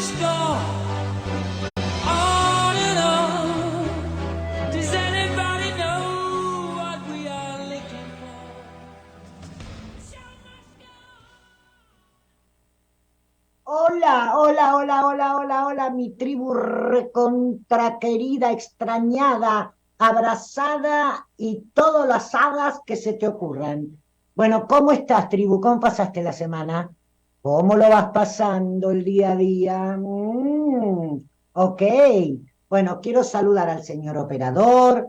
must go on and on. Does anybody know what we are looking for? Hola, hola, hola, hola, hola, hola, mi tribu recontra querida, extrañada, abrazada y todas las hadas que se te ocurran. Bueno, ¿cómo estás, tribu? ¿Cómo pasaste la semana? ¿Cómo lo vas pasando el día a día? Ok. Bueno, quiero saludar al señor operador,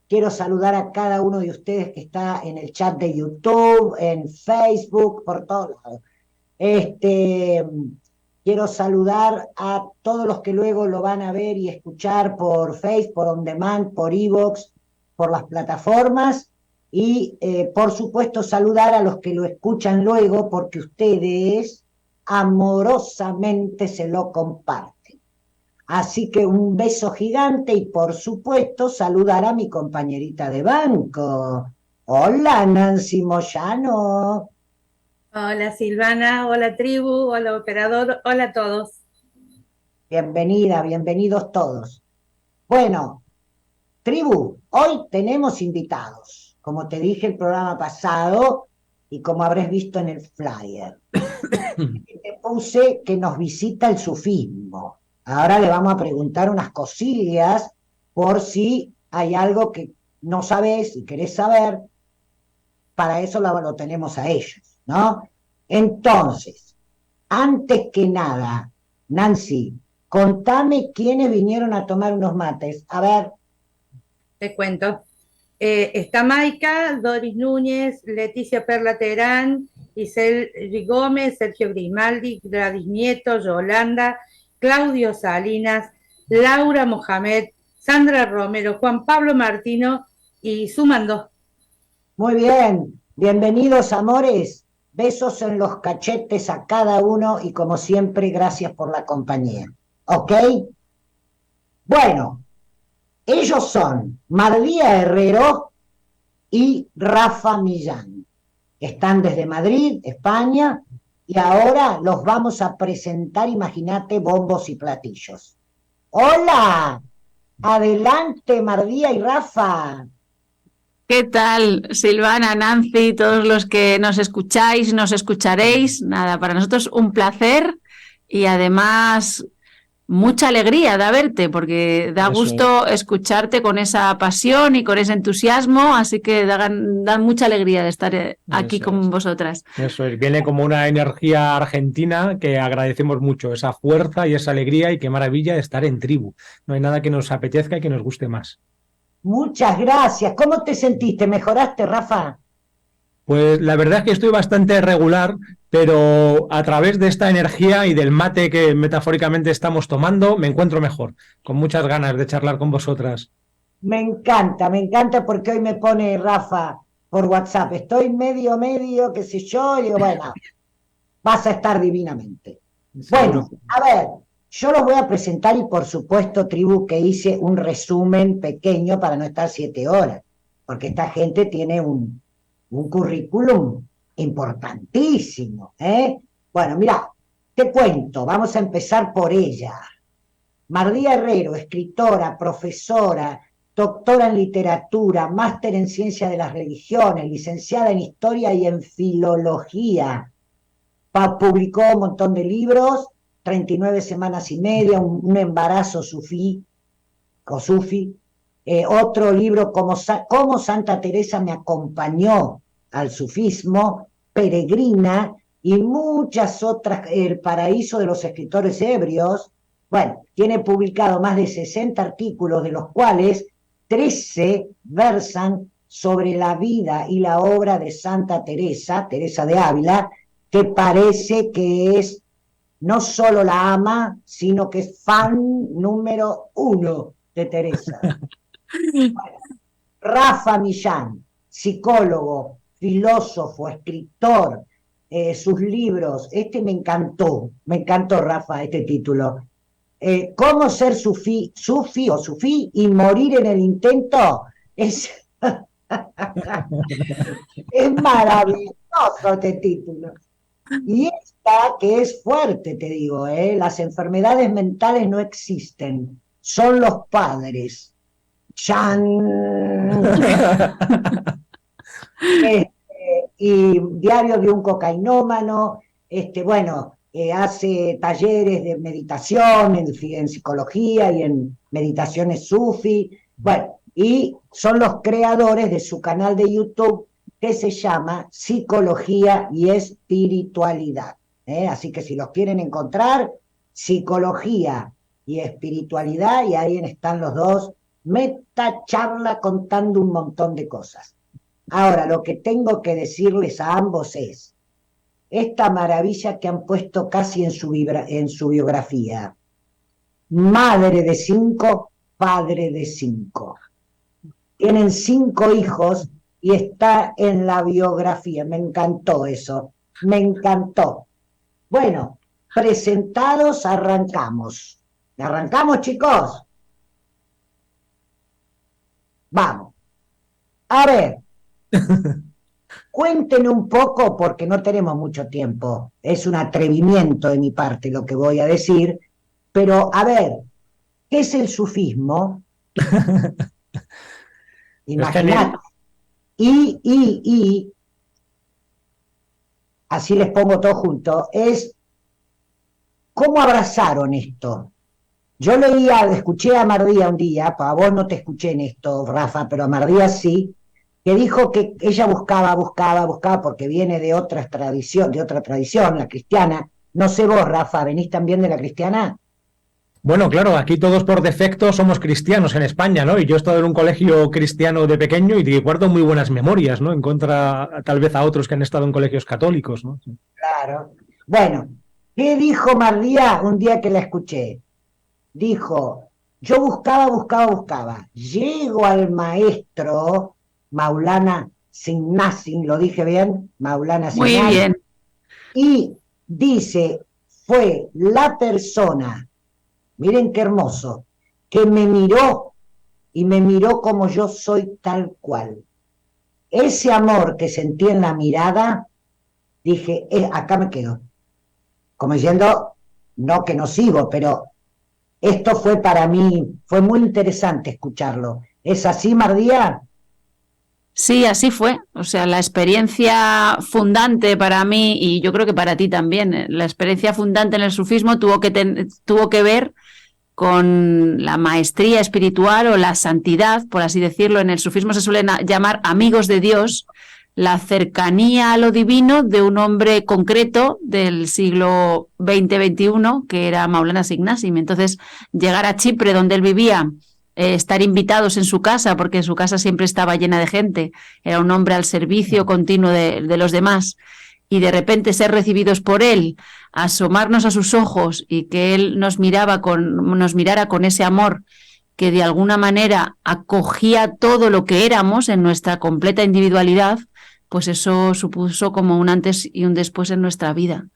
quiero saludar a cada uno de ustedes que está en el chat de YouTube, en Facebook, por todos lados. Este, quiero saludar a todos los que luego lo van a ver y escuchar por Facebook, por On Demand, por iVoox, por las plataformas. Y por supuesto saludar a los que lo escuchan luego porque ustedes amorosamente se lo comparten. Así que un beso gigante y por supuesto saludar a mi compañerita de banco. Hola, Nancy Moyano. Hola Silvana, hola tribu, hola operador, hola a todos. Bienvenida, bienvenidos todos. Bueno, tribu, hoy tenemos invitados, como te dije el programa pasado y como habrás visto en el flyer. Te puse que nos visita el sufismo. Ahora le vamos a preguntar unas cosillas por si hay algo que no sabes y querés saber. Para eso lo tenemos a ellos, ¿no? Entonces, antes que nada, Nancy, contame quiénes vinieron a tomar unos mates. A ver. Te cuento. Está Maika, Doris Núñez, Leticia Perla Terán, Isel Gómez, Sergio Grimaldi, Gladys Nieto, Yolanda, Claudio Salinas, Laura Mohamed, Sandra Romero, Juan Pablo Martino y suman dos. Muy bien, bienvenidos, amores. Besos en los cachetes a cada uno y como siempre, gracias por la compañía. ¿Ok? Bueno, ellos son Mardía Herrero y Rafa Millán. Están desde Madrid, España, y ahora los vamos a presentar, imagínate, bombos y platillos. Hola, adelante Mardía y Rafa. ¿Qué tal, Silvana, Nancy, todos los que nos escucháis, nos escucharéis? Nada, para nosotros un placer y además mucha alegría de verte, porque da gusto escucharte con esa pasión y con ese entusiasmo, así que da mucha alegría de estar aquí con vosotras. Eso es, viene como una energía argentina que agradecemos mucho, esa fuerza y esa alegría y qué maravilla de estar en tribu. No hay nada que nos apetezca y que nos guste más. Muchas gracias. ¿Cómo te sentiste? ¿Mejoraste, Rafa? Pues la verdad es que estoy bastante regular, pero a través de esta energía y del mate que metafóricamente estamos tomando, me encuentro mejor, con muchas ganas de charlar con vosotras. Me encanta porque hoy me pone Rafa por WhatsApp. Estoy medio, qué sé yo, y digo, bueno, vas a estar divinamente. Bueno, a ver, yo los voy a presentar y por supuesto, tribu, que hice un resumen pequeño para no estar 7 horas, porque esta gente tiene un currículum importantísimo, ¿eh? Bueno, mira, te cuento, vamos a empezar por ella. Mardía Herrero, escritora, profesora, doctora en literatura, máster en ciencia de las religiones, licenciada en historia y en filología. Publicó un montón de libros, 39 semanas y media, un embarazo sufí, o sufi, otro libro como Santa Teresa me acompañó al sufismo, Peregrina y muchas otras, El paraíso de los escritores ebrios. Bueno, tiene publicado más de 60 artículos, de los cuales 13 versan sobre la vida y la obra de Santa Teresa, Teresa de Ávila, que parece que es no solo la ama, sino que es fan número 1 de Teresa. Bueno, Rafa Millán, psicólogo, filósofo, escritor, sus libros, me encantó Rafa, este título. ¿Cómo ser sufi o sufí y morir en el intento? Es maravilloso este título. Y esta que es fuerte, te digo, las enfermedades mentales no existen, son los padres. ¡Chan! Y Diario de un cocainómano, bueno, hace talleres de meditación en psicología y en meditaciones sufi, bueno, y son los creadores de su canal de YouTube que se llama Psicología y Espiritualidad. Así que si los quieren encontrar, Psicología y Espiritualidad, y ahí están los dos, meta charla contando un montón de cosas. Ahora, lo que tengo que decirles a ambos es esta maravilla que han puesto casi en su biografía. Madre de 5, padre de 5. Tienen 5 hijos y está en la biografía. Me encantó eso, me encantó. Bueno, presentados, arrancamos. ¿Arrancamos, chicos? Vamos. A ver. Cuenten un poco, porque no tenemos mucho tiempo, es un atrevimiento de mi parte lo que voy a decir, pero a ver, ¿qué es el sufismo? Imaginad, y, así les pongo todo junto, es cómo abrazaron esto. Yo escuché a Mardía un día, a vos no te escuché en esto, Rafa, pero a Mardía sí, que dijo que ella buscaba, porque viene de otra tradición, la cristiana. No sé vos, Rafa, ¿venís también de la cristiana? Bueno, claro, aquí todos por defecto somos cristianos en España, ¿no? Y yo he estado en un colegio cristiano de pequeño y guardo muy buenas memorias, ¿no? En contra, tal vez, a otros que han estado en colegios católicos, ¿no? Claro. Bueno, ¿qué dijo Mardía un día que la escuché? Dijo, yo buscaba. Llego al maestro Maulana Signasin, ¿lo dije bien? Maulana Signasin. Muy bien. Y dice, fue la persona, miren qué hermoso, que me miró y me miró como yo soy tal cual. Ese amor que sentí en la mirada, dije, acá me quedo. Como diciendo, no que no sigo, pero esto fue para mí, fue muy interesante escucharlo. ¿Es así, Mardía? Sí, así fue. O sea, la experiencia fundante para mí, y yo creo que para ti también, la experiencia fundante en el sufismo tuvo que ver con la maestría espiritual o la santidad, por así decirlo. En el sufismo se suelen llamar amigos de Dios, la cercanía a lo divino de un hombre concreto del siglo XX-XXI, que era Maulana Signasim. Entonces, llegar a Chipre, donde él vivía, estar invitados en su casa, porque su casa siempre estaba llena de gente, era un hombre al servicio continuo de los demás, y de repente ser recibidos por él, asomarnos a sus ojos y que él nos mirara con ese amor que de alguna manera acogía todo lo que éramos en nuestra completa individualidad, pues eso supuso como un antes y un después en nuestra vida.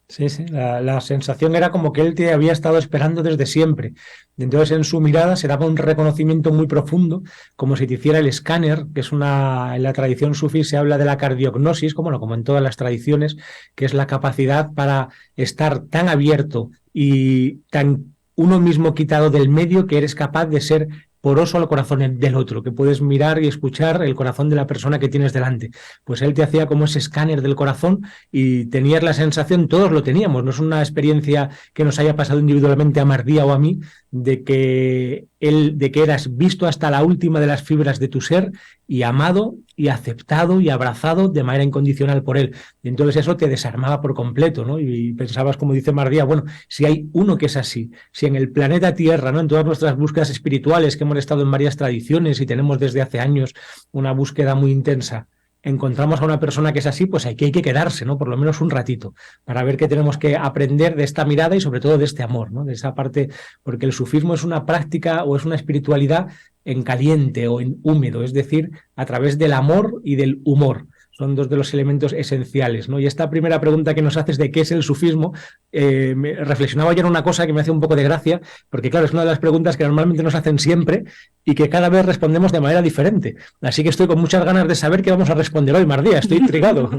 Sí, la sensación era como que él te había estado esperando desde siempre. Entonces en su mirada se daba un reconocimiento muy profundo, como si te hiciera el escáner, que es en la tradición sufí se habla de la cardiognosis, como en todas las tradiciones, que es la capacidad para estar tan abierto y tan uno mismo quitado del medio que eres capaz de ser poroso al corazón del otro, que puedes mirar y escuchar el corazón de la persona que tienes delante. Pues él te hacía como ese escáner del corazón y tenías la sensación, todos lo teníamos, no es una experiencia que nos haya pasado individualmente a Mardía o a mí, de que eras visto hasta la última de las fibras de tu ser y amado y aceptado y abrazado de manera incondicional por él. Y entonces eso te desarmaba por completo, ¿no? Y pensabas, como dice Mardía, bueno, si hay uno que es así, si en el planeta Tierra, ¿no? En todas nuestras búsquedas espirituales, que hemos estado en varias tradiciones y tenemos desde hace años una búsqueda muy intensa, encontramos a una persona que es así, pues aquí hay que quedarse, ¿no? Por lo menos un ratito, para ver qué tenemos que aprender de esta mirada y sobre todo de este amor, ¿no? De esa parte, porque el sufismo es una práctica o es una espiritualidad en caliente o en húmedo, es decir, a través del amor y del humor. Son dos de los elementos esenciales, ¿no? Y esta primera pregunta que nos haces de qué es el sufismo, reflexionaba yo en una cosa que me hace un poco de gracia, porque claro, es una de las preguntas que normalmente nos hacen siempre y que cada vez respondemos de manera diferente. Así que estoy con muchas ganas de saber qué vamos a responder hoy, Mardía, estoy intrigado.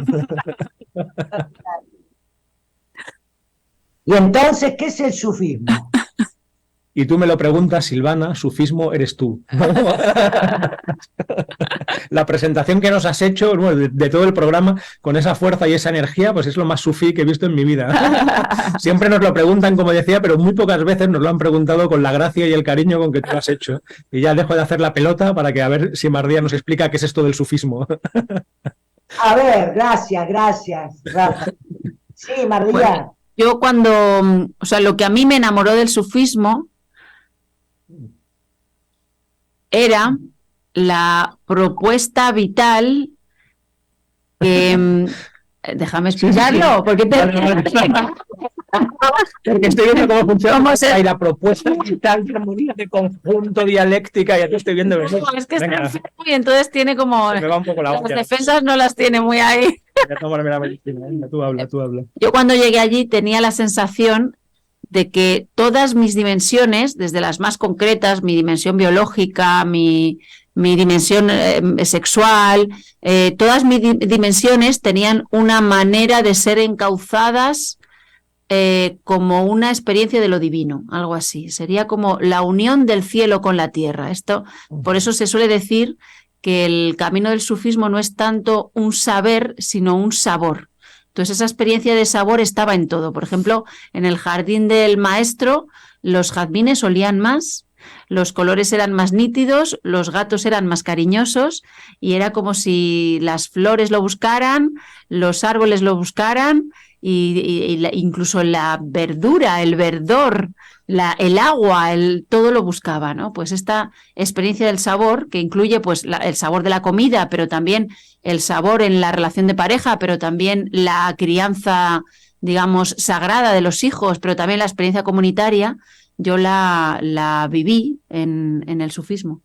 Y entonces, ¿qué es el sufismo? Y tú me lo preguntas, Silvana, sufismo eres tú. La presentación que nos has hecho, bueno, de todo el programa, con esa fuerza y esa energía, pues es lo más sufí que he visto en mi vida. Siempre nos lo preguntan, como decía, pero muy pocas veces nos lo han preguntado con la gracia y el cariño con que tú lo has hecho. Y ya dejo de hacer la pelota para que a ver si Mardía nos explica qué es esto del sufismo. A ver, gracias, Rafa. Sí, Mardía. Bueno, yo cuando, o sea, lo que a mí me enamoró del sufismo era la propuesta vital que... Déjame explicarlo, porque te... Porque estoy viendo cómo funciona ¿Cómo se- y la propuesta vital de armonía de conjunto dialéctica, ya te estoy viendo venir. No, es que está Venga, enfermo y entonces tiene como... se me va un poco la Las olla. defensas no las tiene muy ahí. Voy a tomarme la medicina. Venga, tú habla. Yo cuando llegué allí tenía la sensación de que todas mis dimensiones, desde las más concretas, mi dimensión biológica, mi dimensión sexual, todas mis dimensiones tenían una manera de ser encauzadas como una experiencia de lo divino, algo así. Sería como la unión del cielo con la tierra. Esto, por eso se suele decir que el camino del sufismo no es tanto un saber, sino un sabor. Entonces, esa experiencia de sabor estaba en todo. Por ejemplo, en el jardín del maestro, los jazmines olían más, los colores eran más nítidos, los gatos eran más cariñosos y era como si las flores lo buscaran, los árboles lo buscaran y incluso la verdura, el verdor, el agua, todo lo buscaba, ¿no? Pues esta experiencia del sabor, que incluye pues el sabor de la comida, pero también el sabor en la relación de pareja, pero también la crianza, digamos, sagrada de los hijos, pero también la experiencia comunitaria, yo la viví en el sufismo.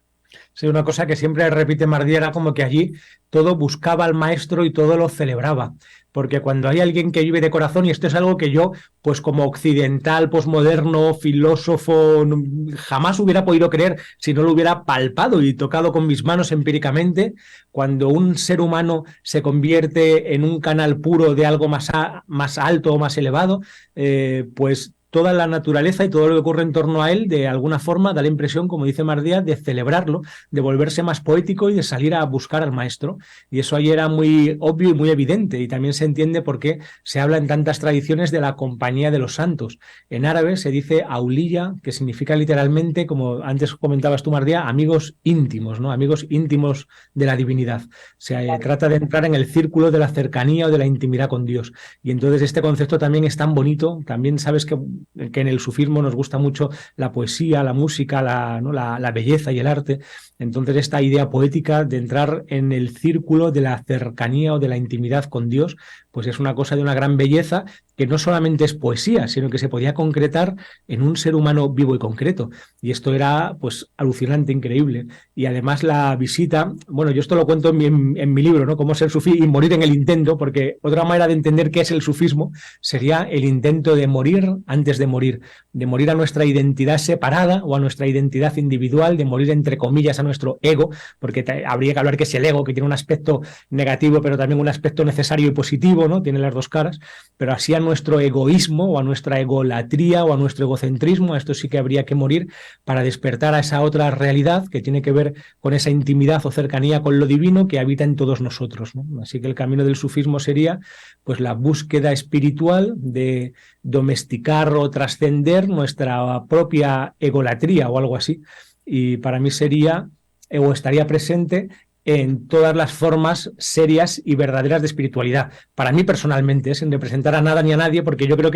Sí, una cosa que siempre repite Mardí era como que allí todo buscaba al maestro y todo lo celebraba. Porque cuando hay alguien que vive de corazón, y esto es algo que yo, pues como occidental, posmoderno, filósofo, jamás hubiera podido creer si no lo hubiera palpado y tocado con mis manos empíricamente, cuando un ser humano se convierte en un canal puro de algo más alto o más elevado, pues toda la naturaleza y todo lo que ocurre en torno a él, de alguna forma, da la impresión, como dice Mardía, de celebrarlo, de volverse más poético y de salir a buscar al maestro. Y eso ahí era muy obvio y muy evidente, y también se entiende por qué se habla en tantas tradiciones de la compañía de los santos. En árabe se dice auliya, que significa literalmente, como antes comentabas tú, Mardía, amigos íntimos, ¿no? Amigos íntimos de la divinidad. Se trata de entrar en el círculo de la cercanía o de la intimidad con Dios. Y entonces este concepto también es tan bonito. También sabes que en el sufismo nos gusta mucho la poesía, la música, la belleza y el arte. Entonces esta idea poética de entrar en el círculo de la cercanía o de la intimidad con Dios, pues es una cosa de una gran belleza que no solamente es poesía, sino que se podía concretar en un ser humano vivo y concreto. Y esto era pues alucinante, increíble. Y además la visita, bueno, yo esto lo cuento en mi libro, ¿no? Cómo ser sufí y morir en el intento, porque otra manera de entender qué es el sufismo sería el intento de morir antes de morir a nuestra identidad separada o a nuestra identidad individual, de morir entre comillas a nuestro ego, porque habría que hablar que es el ego, que tiene un aspecto negativo, pero también un aspecto necesario y positivo, ¿no? Tiene las dos caras, pero así a nuestro egoísmo o a nuestra egolatría o a nuestro egocentrismo, a esto sí que habría que morir para despertar a esa otra realidad que tiene que ver con esa intimidad o cercanía con lo divino que habita en todos nosotros, ¿no? Así que el camino del sufismo sería pues la búsqueda espiritual de domesticar o trascender nuestra propia egolatría o algo así. Y para mí sería o estaría presente en todas las formas serias y verdaderas de espiritualidad. Para mí personalmente, sin representar a nada ni a nadie, porque yo creo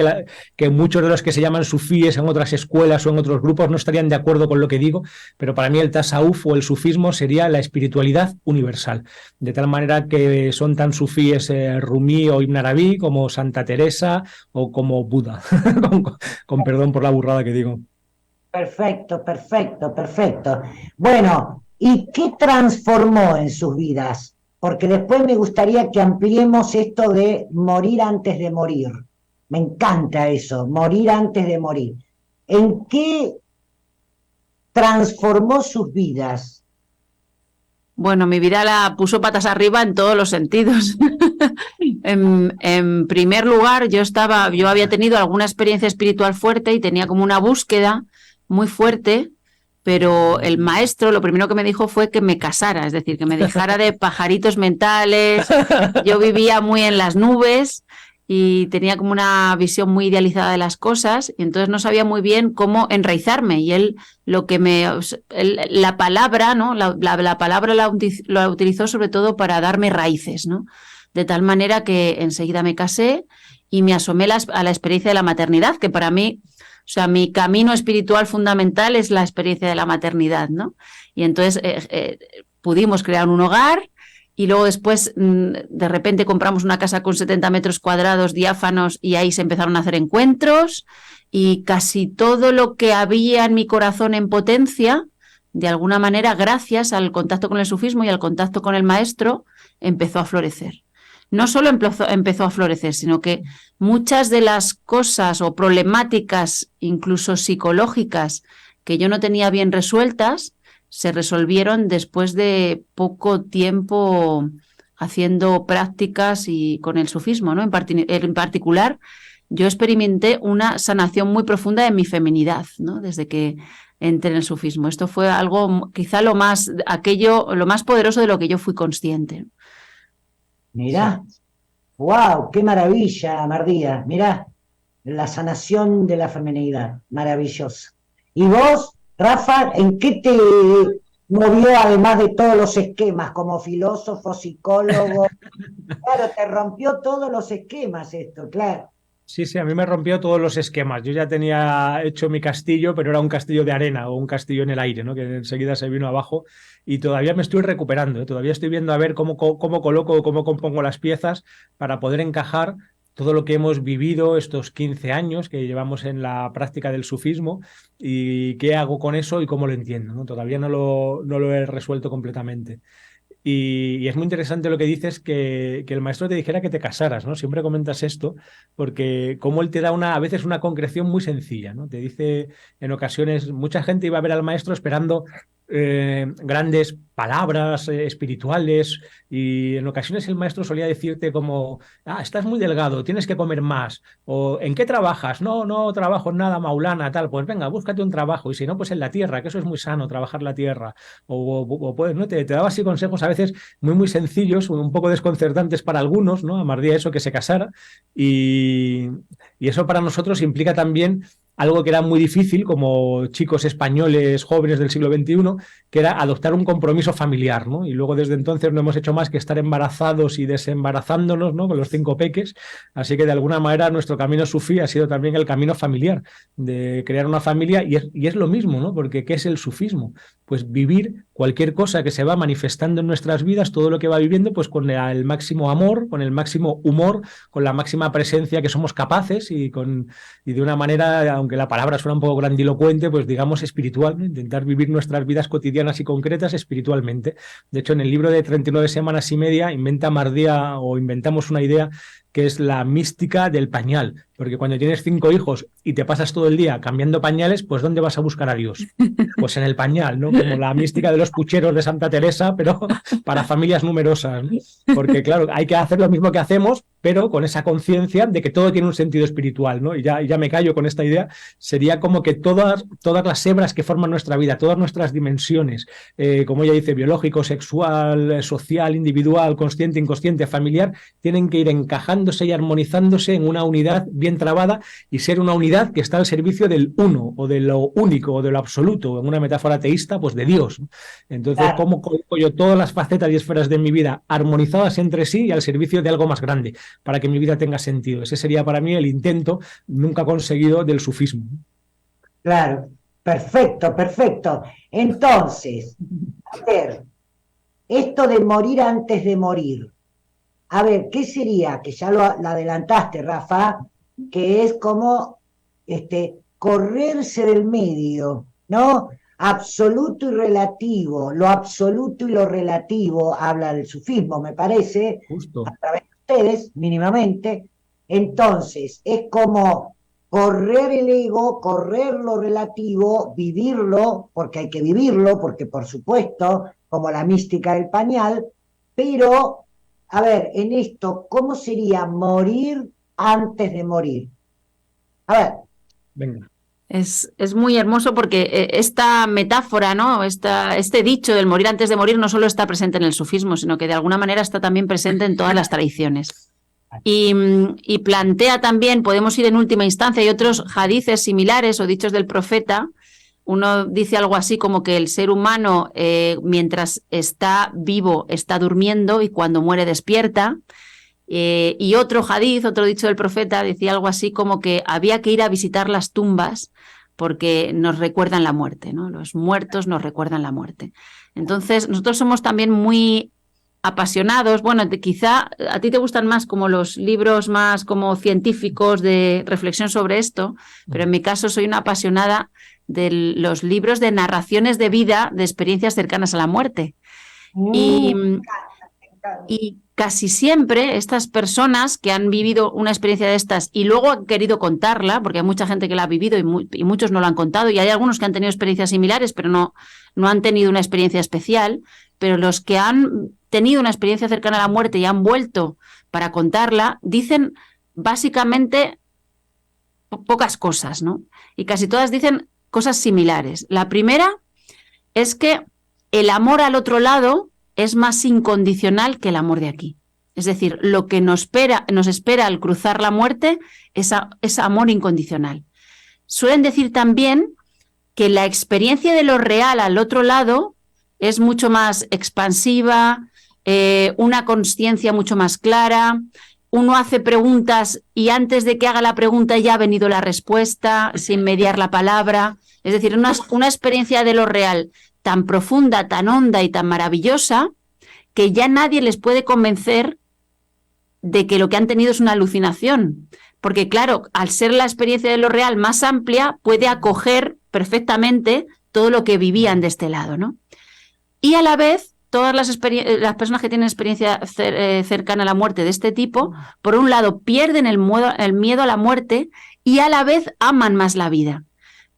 que muchos de los que se llaman sufíes en otras escuelas o en otros grupos no estarían de acuerdo con lo que digo, pero para mí el tasawuf o el sufismo sería la espiritualidad universal. De tal manera que son tan sufíes Rumi o Ibn Arabi como Santa Teresa o como Buda, con perdón por la burrada que digo. Perfecto. Bueno, ¿y qué transformó en sus vidas? Porque después me gustaría que ampliemos esto de morir antes de morir. Me encanta eso, morir antes de morir. ¿En qué transformó sus vidas Bueno, mi vida la puso patas arriba en todos los sentidos. En primer lugar, yo había tenido alguna experiencia espiritual fuerte y tenía como una búsqueda muy fuerte, pero el maestro lo primero que me dijo fue que me casara, es decir, que me dejara de pajaritos mentales. Yo vivía muy en las nubes y tenía como una visión muy idealizada de las cosas, y entonces no sabía muy bien cómo enraizarme, y él la palabra, ¿no? La palabra la utilizó sobre todo para darme raíces, ¿no? De tal manera que enseguida me casé y me asomé a la experiencia de la maternidad, que para mí, o sea, mi camino espiritual fundamental es la experiencia de la maternidad, ¿no? Y entonces pudimos crear un hogar. Y luego después, de repente, compramos una casa con 70 metros cuadrados diáfanos, y ahí se empezaron a hacer encuentros, y casi todo lo que había en mi corazón en potencia, de alguna manera, gracias al contacto con el sufismo y al contacto con el maestro, empezó a florecer. No solo empezó a florecer, sino que muchas de las cosas o problemáticas, incluso psicológicas, que yo no tenía bien resueltas, se resolvieron después de poco tiempo haciendo prácticas y con el sufismo, ¿no? En particular, yo experimenté una sanación muy profunda en mi feminidad, ¿no? Desde que entré en el sufismo. Esto fue algo, quizá lo más poderoso de lo que yo fui consciente. Mirá, wow, qué maravilla, Mardía. Mirá, la sanación de la feminidad, maravillosa. ¿Y vos, Rafa, en qué te movió, además de todos los esquemas, como filósofo, psicólogo? Claro, te rompió todos los esquemas esto, claro. Sí, sí, a mí me rompió todos los esquemas. Yo ya tenía hecho mi castillo, pero era un castillo de arena o un castillo en el aire, ¿no? Que enseguida se vino abajo, y todavía me estoy recuperando, ¿eh? Todavía estoy viendo a ver cómo coloco, cómo compongo las piezas para poder encajar todo lo que hemos vivido estos 15 años que llevamos en la práctica del sufismo, y qué hago con eso y cómo lo entiendo, ¿no? Todavía no lo he resuelto completamente. Y es muy interesante lo que dices, que el maestro te dijera que te casaras, ¿no? Siempre comentas esto, porque como él te da a veces una concreción muy sencilla, ¿no? Te dice en ocasiones, mucha gente iba a ver al maestro esperando grandes palabras espirituales, y en ocasiones el maestro solía decirte como, estás muy delgado, tienes que comer más, o ¿en qué trabajas? No trabajo en nada, Maulana, tal, pues venga, búscate un trabajo, y si no, pues en la tierra, que eso es muy sano, trabajar la tierra, o pues, ¿no? Te daba así consejos a veces muy sencillos, un poco desconcertantes para algunos, ¿no? Amardía eso, que se casara, y eso para nosotros implica también algo que era muy difícil como chicos españoles jóvenes del siglo XXI, que era adoptar un compromiso familiar, ¿no? Y luego desde entonces no hemos hecho más que estar embarazados y desembarazándonos, ¿no? Con los 5 peques. Así que de alguna manera nuestro camino sufí ha sido también el camino familiar, de crear una familia, y es lo mismo, ¿no? Porque ¿qué es el sufismo? Pues vivir cualquier cosa que se va manifestando en nuestras vidas, todo lo que va viviendo, pues con el máximo amor, con el máximo humor, con la máxima presencia que somos capaces, y de una manera, aunque la palabra suena un poco grandilocuente, pues digamos espiritual, ¿no? Intentar vivir nuestras vidas cotidianas y concretas espiritualmente. De hecho, en el libro de 39 semanas y media inventamos una idea que es la mística del pañal, porque cuando tienes 5 hijos y te pasas todo el día cambiando pañales, pues ¿dónde vas a buscar a Dios? Pues en el pañal, ¿no? Como la mística de los pucheros de Santa Teresa, pero para familias numerosas, ¿no? Porque claro, hay que hacer lo mismo que hacemos, pero con esa conciencia de que todo tiene un sentido espiritual, ¿no? Y ya me callo con esta idea. Sería como que todas las hebras que forman nuestra vida, todas nuestras dimensiones, como ella dice, biológico, sexual, social, individual, consciente, inconsciente, familiar, tienen que ir encajándose y armonizándose en una unidad bien trabada, y ser una unidad que está al servicio del uno, o de lo único, o de lo absoluto, en una metáfora teísta, pues de Dios, ¿no? Entonces, ¿cómo coloco yo todas las facetas y esferas de mi vida armonizadas entre sí y al servicio de algo más grande, para que mi vida tenga sentido? Ese sería para mí el intento nunca conseguido del sufismo. Claro, perfecto. Entonces, a ver, esto de morir antes de morir. A ver, ¿qué sería? Que ya lo adelantaste, Rafa, que es como correrse del medio, ¿no? Absoluto y relativo, lo absoluto y lo relativo, habla del sufismo, me parece, Justo. a través de ustedes, mínimamente. Entonces, es como correr el ego, correr lo relativo, vivirlo, porque hay que vivirlo, porque por supuesto, como la mística del pañal, pero, a ver, en esto, ¿cómo sería morir antes de morir? A ver, Venga. Es muy hermoso porque esta metáfora, ¿no? Este dicho del morir antes de morir no solo está presente en el sufismo, sino que de alguna manera está también presente en todas las tradiciones. Y plantea también, podemos ir en última instancia, hay otros hadices similares o dichos del profeta. Uno dice algo así como que el ser humano, mientras está vivo, está durmiendo y cuando muere despierta. Y otro hadiz, otro dicho del profeta, decía algo así como que había que ir a visitar las tumbas porque nos recuerdan la muerte, ¿no? Los muertos nos recuerdan la muerte. Entonces, nosotros somos también muy apasionados. Bueno, quizá a ti te gustan más como los libros más como científicos de reflexión sobre esto, pero en mi caso soy una apasionada de los libros de narraciones de vida, de experiencias cercanas a la muerte. Y casi siempre estas personas que han vivido una experiencia de estas y luego han querido contarla, porque hay mucha gente que la ha vivido y muchos no lo han contado, y hay algunos que han tenido experiencias similares, pero no han tenido una experiencia especial, pero los que han tenido una experiencia cercana a la muerte y han vuelto para contarla, dicen básicamente pocas cosas, ¿no? Y casi todas dicen cosas similares. La primera es que el amor al otro lado es más incondicional que el amor de aquí. Es decir, lo que nos espera al cruzar la muerte es amor incondicional. Suelen decir también que la experiencia de lo real al otro lado es mucho más expansiva, una consciencia mucho más clara. Uno hace preguntas y antes de que haga la pregunta ya ha venido la respuesta, sin mediar la palabra. Es decir, una experiencia de lo real tan profunda, tan honda y tan maravillosa que ya nadie les puede convencer de que lo que han tenido es una alucinación. Porque claro, al ser la experiencia de lo real más amplia, puede acoger perfectamente todo lo que vivían de este lado, ¿no? Y a la vez, todas las personas que tienen experiencia cercana a la muerte de este tipo, por un lado pierden el miedo a la muerte y a la vez aman más la vida.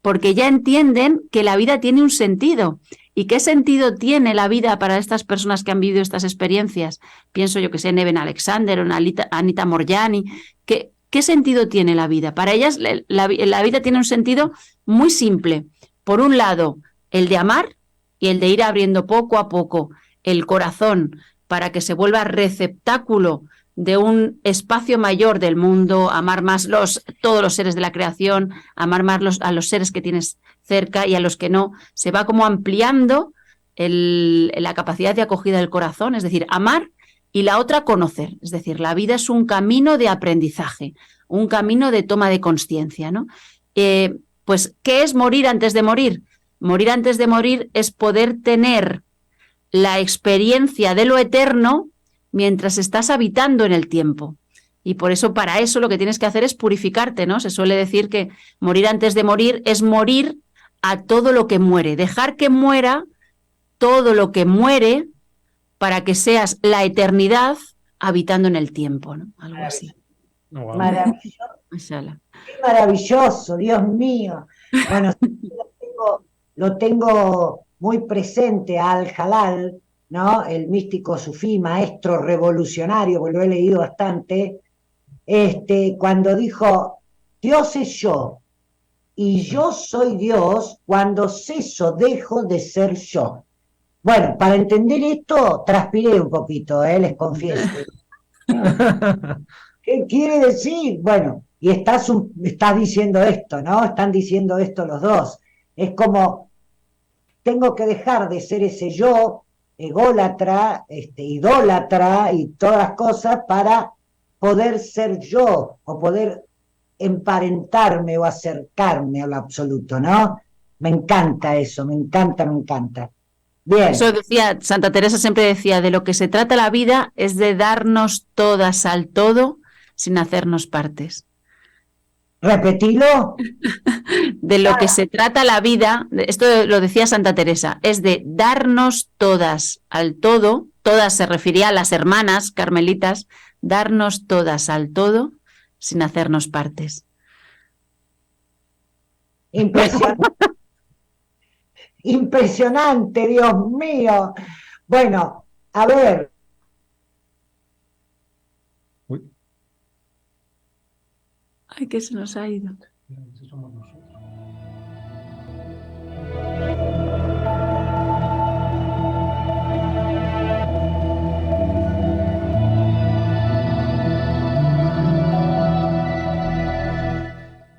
Porque ya entienden que la vida tiene un sentido. ¿Y qué sentido tiene la vida para estas personas que han vivido estas experiencias? Pienso yo que sé en Eben Alexander o en Anita Moorjani. ¿Qué sentido tiene la vida? Para ellas la vida tiene un sentido muy simple. Por un lado, el de amar y el de ir abriendo poco a poco el corazón para que se vuelva receptáculo de un espacio mayor del mundo, amar más todos los seres de la creación, amar más a los seres que tienes cerca y a los que no, se va como ampliando la capacidad de acogida del corazón, es decir, amar, y la otra conocer, es decir, la vida es un camino de aprendizaje, un camino de toma de conciencia, ¿no? Pues, ¿qué es morir antes de morir? Morir antes de morir es poder tener la experiencia de lo eterno mientras estás habitando en el tiempo. Y por eso, para eso, lo que tienes que hacer es purificarte, ¿no? Se suele decir que morir antes de morir es morir a todo lo que muere, dejar que muera todo lo que muere para que seas la eternidad habitando en el tiempo, ¿no? Algo así. Maravilloso. Qué maravilloso, Dios mío. Bueno, lo tengo muy presente a Al-Halal, ¿no? El místico sufí, maestro revolucionario, porque lo he leído bastante, cuando dijo, Dios es yo, y yo soy Dios cuando ceso, dejo de ser yo. Bueno, para entender esto, transpiré un poquito, les confieso. ¿Qué quiere decir? Bueno, y estás diciendo esto, ¿no? Están diciendo esto los dos. Es como, tengo que dejar de ser ese yo, ególatra, idólatra y todas las cosas para poder ser yo o poder emparentarme o acercarme a lo absoluto, ¿no? Me encanta eso, me encanta, me encanta. Bien. Eso decía, Santa Teresa siempre decía, de lo que se trata la vida es de darnos todas al todo sin hacernos partes. ¿Repetilo? De lo que se trata la vida, esto lo decía Santa Teresa, es de darnos todas al todo, todas se refería a las hermanas carmelitas, darnos todas al todo sin hacernos partes. Impresionante, impresionante, Dios mío. Bueno, a ver, Uy, Ay, que se nos ha ido. ese somos nosotros.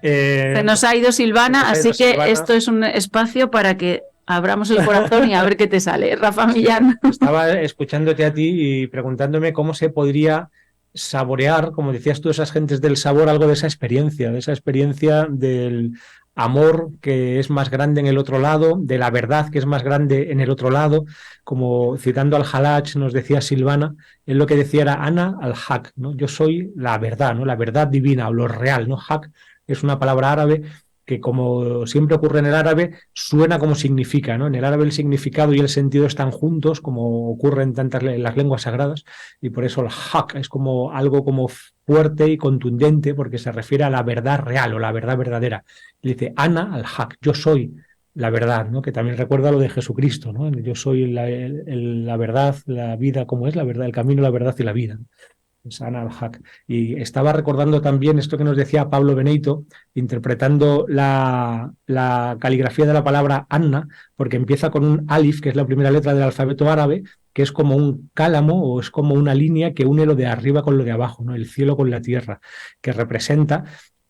Se nos ha ido Silvana, se nos ha así ido que Silvana. esto es un espacio para que abramos el corazón y a ver qué te sale. Rafa Millán. Estaba escuchándote a ti y preguntándome cómo se podría saborear, como decías tú, esas gentes del sabor, algo de esa experiencia del amor que es más grande en el otro lado, de la verdad que es más grande en el otro lado, como citando al Halach nos decía Silvana, él lo que decía era Ana al-Haq, ¿no? Yo soy la verdad, ¿no? La verdad divina o lo real, ¿no? Haq es una palabra árabe que, como siempre ocurre en el árabe, suena como significa, ¿no? En el árabe el significado y el sentido están juntos, como ocurre en tantas las lenguas sagradas, y por eso el haq es como algo como fuerte y contundente, porque se refiere a la verdad real o la verdad verdadera. Y dice, Ana al haq, yo soy la verdad, ¿no? Que también recuerda lo de Jesucristo, ¿no? Yo soy la verdad, la vida, ¿cómo es? La verdad, el camino, la verdad y la vida. Ana al-Haq. Y estaba recordando también esto que nos decía Pablo Benito, interpretando la caligrafía de la palabra Anna, porque empieza con un alif, que es la primera letra del alfabeto árabe, que es como un cálamo o es como una línea que une lo de arriba con lo de abajo, ¿no? El cielo con la tierra, que representa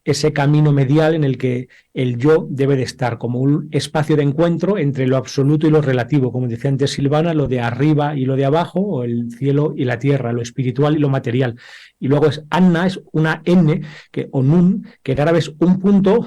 ese camino medial en el que el yo debe de estar, como un espacio de encuentro entre lo absoluto y lo relativo, como decía antes Silvana, lo de arriba y lo de abajo, o el cielo y la tierra, lo espiritual y lo material. Y luego es Anna, es una N, o Nun, que en árabe es un punto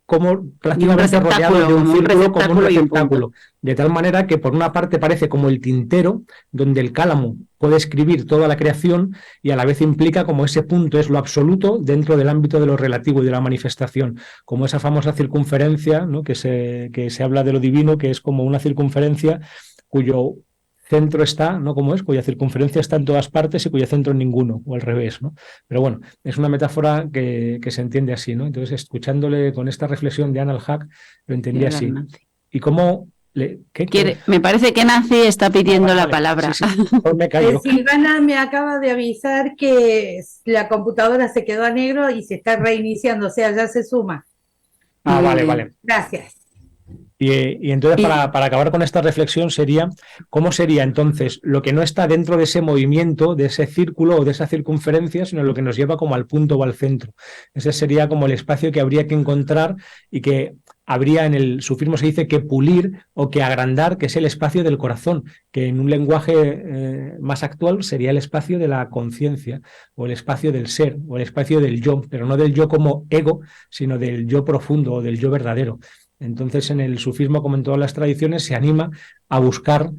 como prácticamente rodeado de un círculo, como un receptáculo, de tal manera que por una parte parece como el tintero, donde el cálamo puede escribir toda la creación y a la vez implica como ese punto es lo absoluto dentro del ámbito de lo relativo y de la manifestación, como esa famosa circunferencia, ¿no? que se habla de lo divino, que es como una circunferencia cuyo centro está, ¿no? Como es, cuya circunferencia está en todas partes y cuyo centro en ninguno, o al revés, ¿no? Pero bueno, es una metáfora que se entiende así, ¿no? Entonces, escuchándole con esta reflexión de Ana al-Haq, lo entendí así. ¿Y cómo me parece que Nancy está pidiendo la vale, palabra. sí, me callo. Silvana me acaba de avisar que la computadora se quedó a negro y se está reiniciando, o sea, ya se suma. Vale. Gracias. Y entonces, para acabar con esta reflexión, ¿cómo sería entonces lo que no está dentro de ese movimiento, de ese círculo o de esa circunferencia, sino lo que nos lleva como al punto o al centro? Ese sería como el espacio que habría que encontrar y que habría en el sufismo se dice que pulir o que agrandar, que es el espacio del corazón, que en un lenguaje más actual sería el espacio de la conciencia o el espacio del ser o el espacio del yo, pero no del yo como ego, sino del yo profundo o del yo verdadero. Entonces, en el sufismo, como en todas las tradiciones, se anima a buscar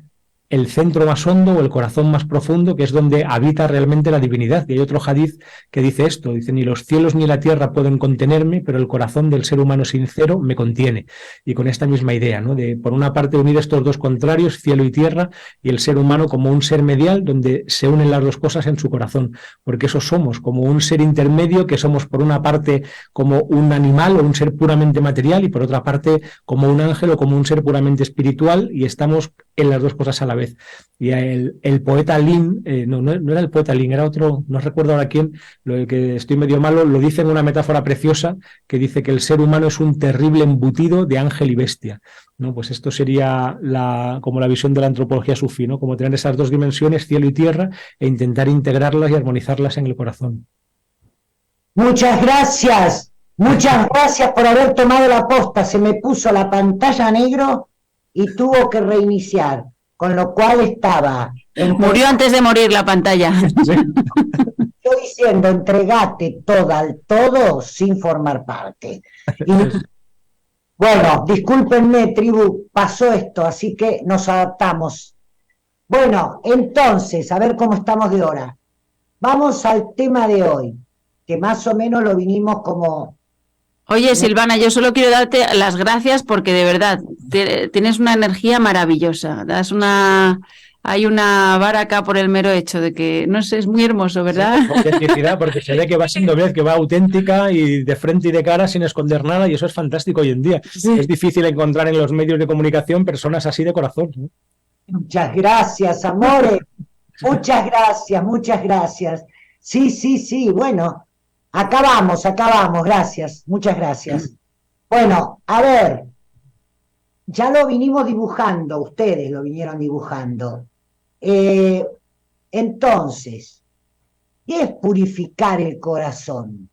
el centro más hondo o el corazón más profundo, que es donde habita realmente la divinidad. Y hay otro hadiz que dice esto, dice, ni los cielos ni la tierra pueden contenerme, pero el corazón del ser humano sincero me contiene. Y con esta misma idea, ¿no? De, por una parte, unir estos dos contrarios, cielo y tierra, y el ser humano como un ser medial, donde se unen las dos cosas en su corazón, porque eso somos, como un ser intermedio, que somos por una parte como un animal o un ser puramente material, y por otra parte como un ángel o como un ser puramente espiritual, y estamos en las dos cosas a la vez. Y el poeta Lin, no era el poeta Lin, era otro, no recuerdo ahora quién, lo que estoy medio malo, lo dice en una metáfora preciosa que dice que el ser humano es un terrible embutido de ángel y bestia, ¿no? Pues esto sería como la visión de la antropología sufí, ¿no? Como tener esas dos dimensiones, cielo y tierra, e intentar integrarlas y armonizarlas en el corazón. Muchas gracias por haber tomado la posta. Se me puso la pantalla negro y tuvo que reiniciar, con lo cual estaba... Murió antes de morir la pantalla. Yo diciendo, entregate toda al todo sin formar parte. Y, bueno, discúlpenme, tribu, pasó esto, así que nos adaptamos. Bueno, entonces, a ver cómo estamos de hora. Vamos al tema de hoy, que más o menos lo vinimos como... Oye, Silvana, yo solo quiero darte las gracias porque de verdad tienes una energía maravillosa, das una hay una vara acá por el mero hecho de que, no sé, es muy hermoso, ¿verdad? Autenticidad, porque se ve que va siendo vez, que va auténtica y de frente y de cara sin esconder nada, y eso es fantástico hoy en día. Sí. Es difícil encontrar en los medios de comunicación personas así de corazón, ¿no? Muchas gracias, amores. Muchas gracias, muchas gracias. Sí, sí, sí, bueno, acabamos, gracias, muchas gracias. Bueno, a ver, ya lo vinimos dibujando, ustedes lo vinieron dibujando. Entonces, ¿qué es purificar el corazón?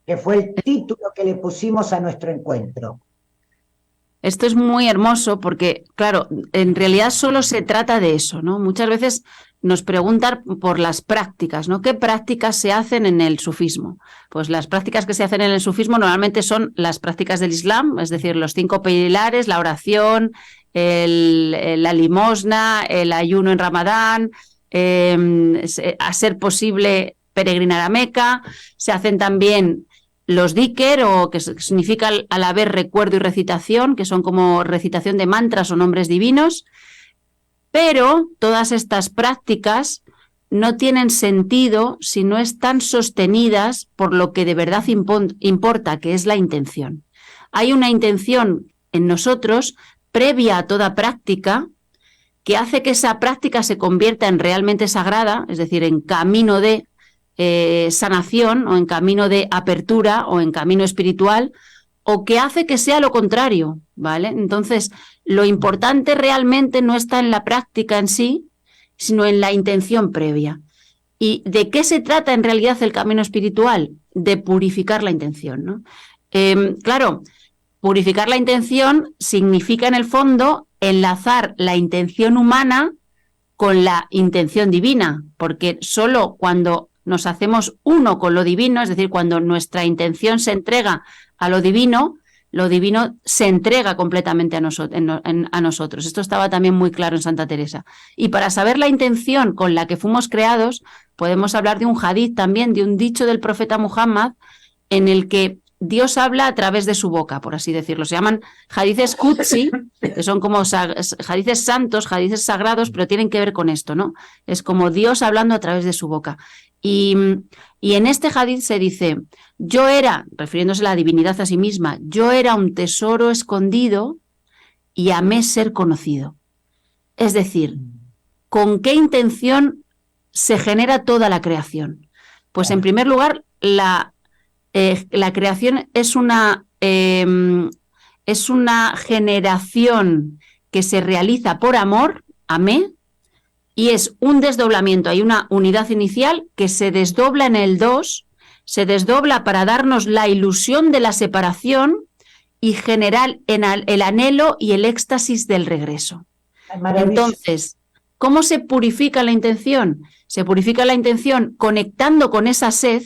Que fue el título que le pusimos a nuestro encuentro. Esto es muy hermoso porque, claro, en realidad solo se trata de eso, ¿no? Muchas veces nos preguntan por las prácticas, ¿no? ¿Qué prácticas se hacen en el sufismo? Pues las prácticas que se hacen en el sufismo normalmente son las prácticas del Islam, es decir, los 5 pilares, la oración, la limosna, el ayuno en Ramadán, a ser posible peregrinar a Meca. Se hacen también los dhikr, o que significa a la vez recuerdo y recitación, que son como recitación de mantras o nombres divinos, pero todas estas prácticas no tienen sentido si no están sostenidas por lo que de verdad importa, que es la intención. Hay una intención en nosotros previa a toda práctica que hace que esa práctica se convierta en realmente sagrada, es decir, en camino de sanación o en camino de apertura o en camino espiritual, o que hace que sea lo contrario, ¿vale? Entonces, lo importante realmente no está en la práctica en sí, sino en la intención previa. ¿Y de qué se trata en realidad el camino espiritual? De purificar la intención, ¿no? Claro, purificar la intención significa en el fondo enlazar la intención humana con la intención divina, porque solo cuando nos hacemos uno con lo divino, es decir, cuando nuestra intención se entrega a lo divino se entrega completamente a nosotros. Esto estaba también muy claro en Santa Teresa. Y para saber la intención con la que fuimos creados, podemos hablar de un hadith también, de un dicho del profeta Muhammad, en el que Dios habla a través de su boca, por así decirlo. Se llaman hadices Qudsi, que son como hadices santos, hadices sagrados, pero tienen que ver con esto, ¿no? Es como Dios hablando a través de su boca. Y en este hadith se dice, yo era, refiriéndose a la divinidad a sí misma, yo era un tesoro escondido y amé ser conocido. Es decir, ¿con qué intención se genera toda la creación? Pues en primer lugar, la creación es una generación que se realiza por amor, amé, y es un desdoblamiento. Hay una unidad inicial que se desdobla en el 2, se desdobla para darnos la ilusión de la separación y generar el anhelo y el éxtasis del regreso. Entonces, ¿cómo se purifica la intención? Se purifica la intención conectando con esa sed,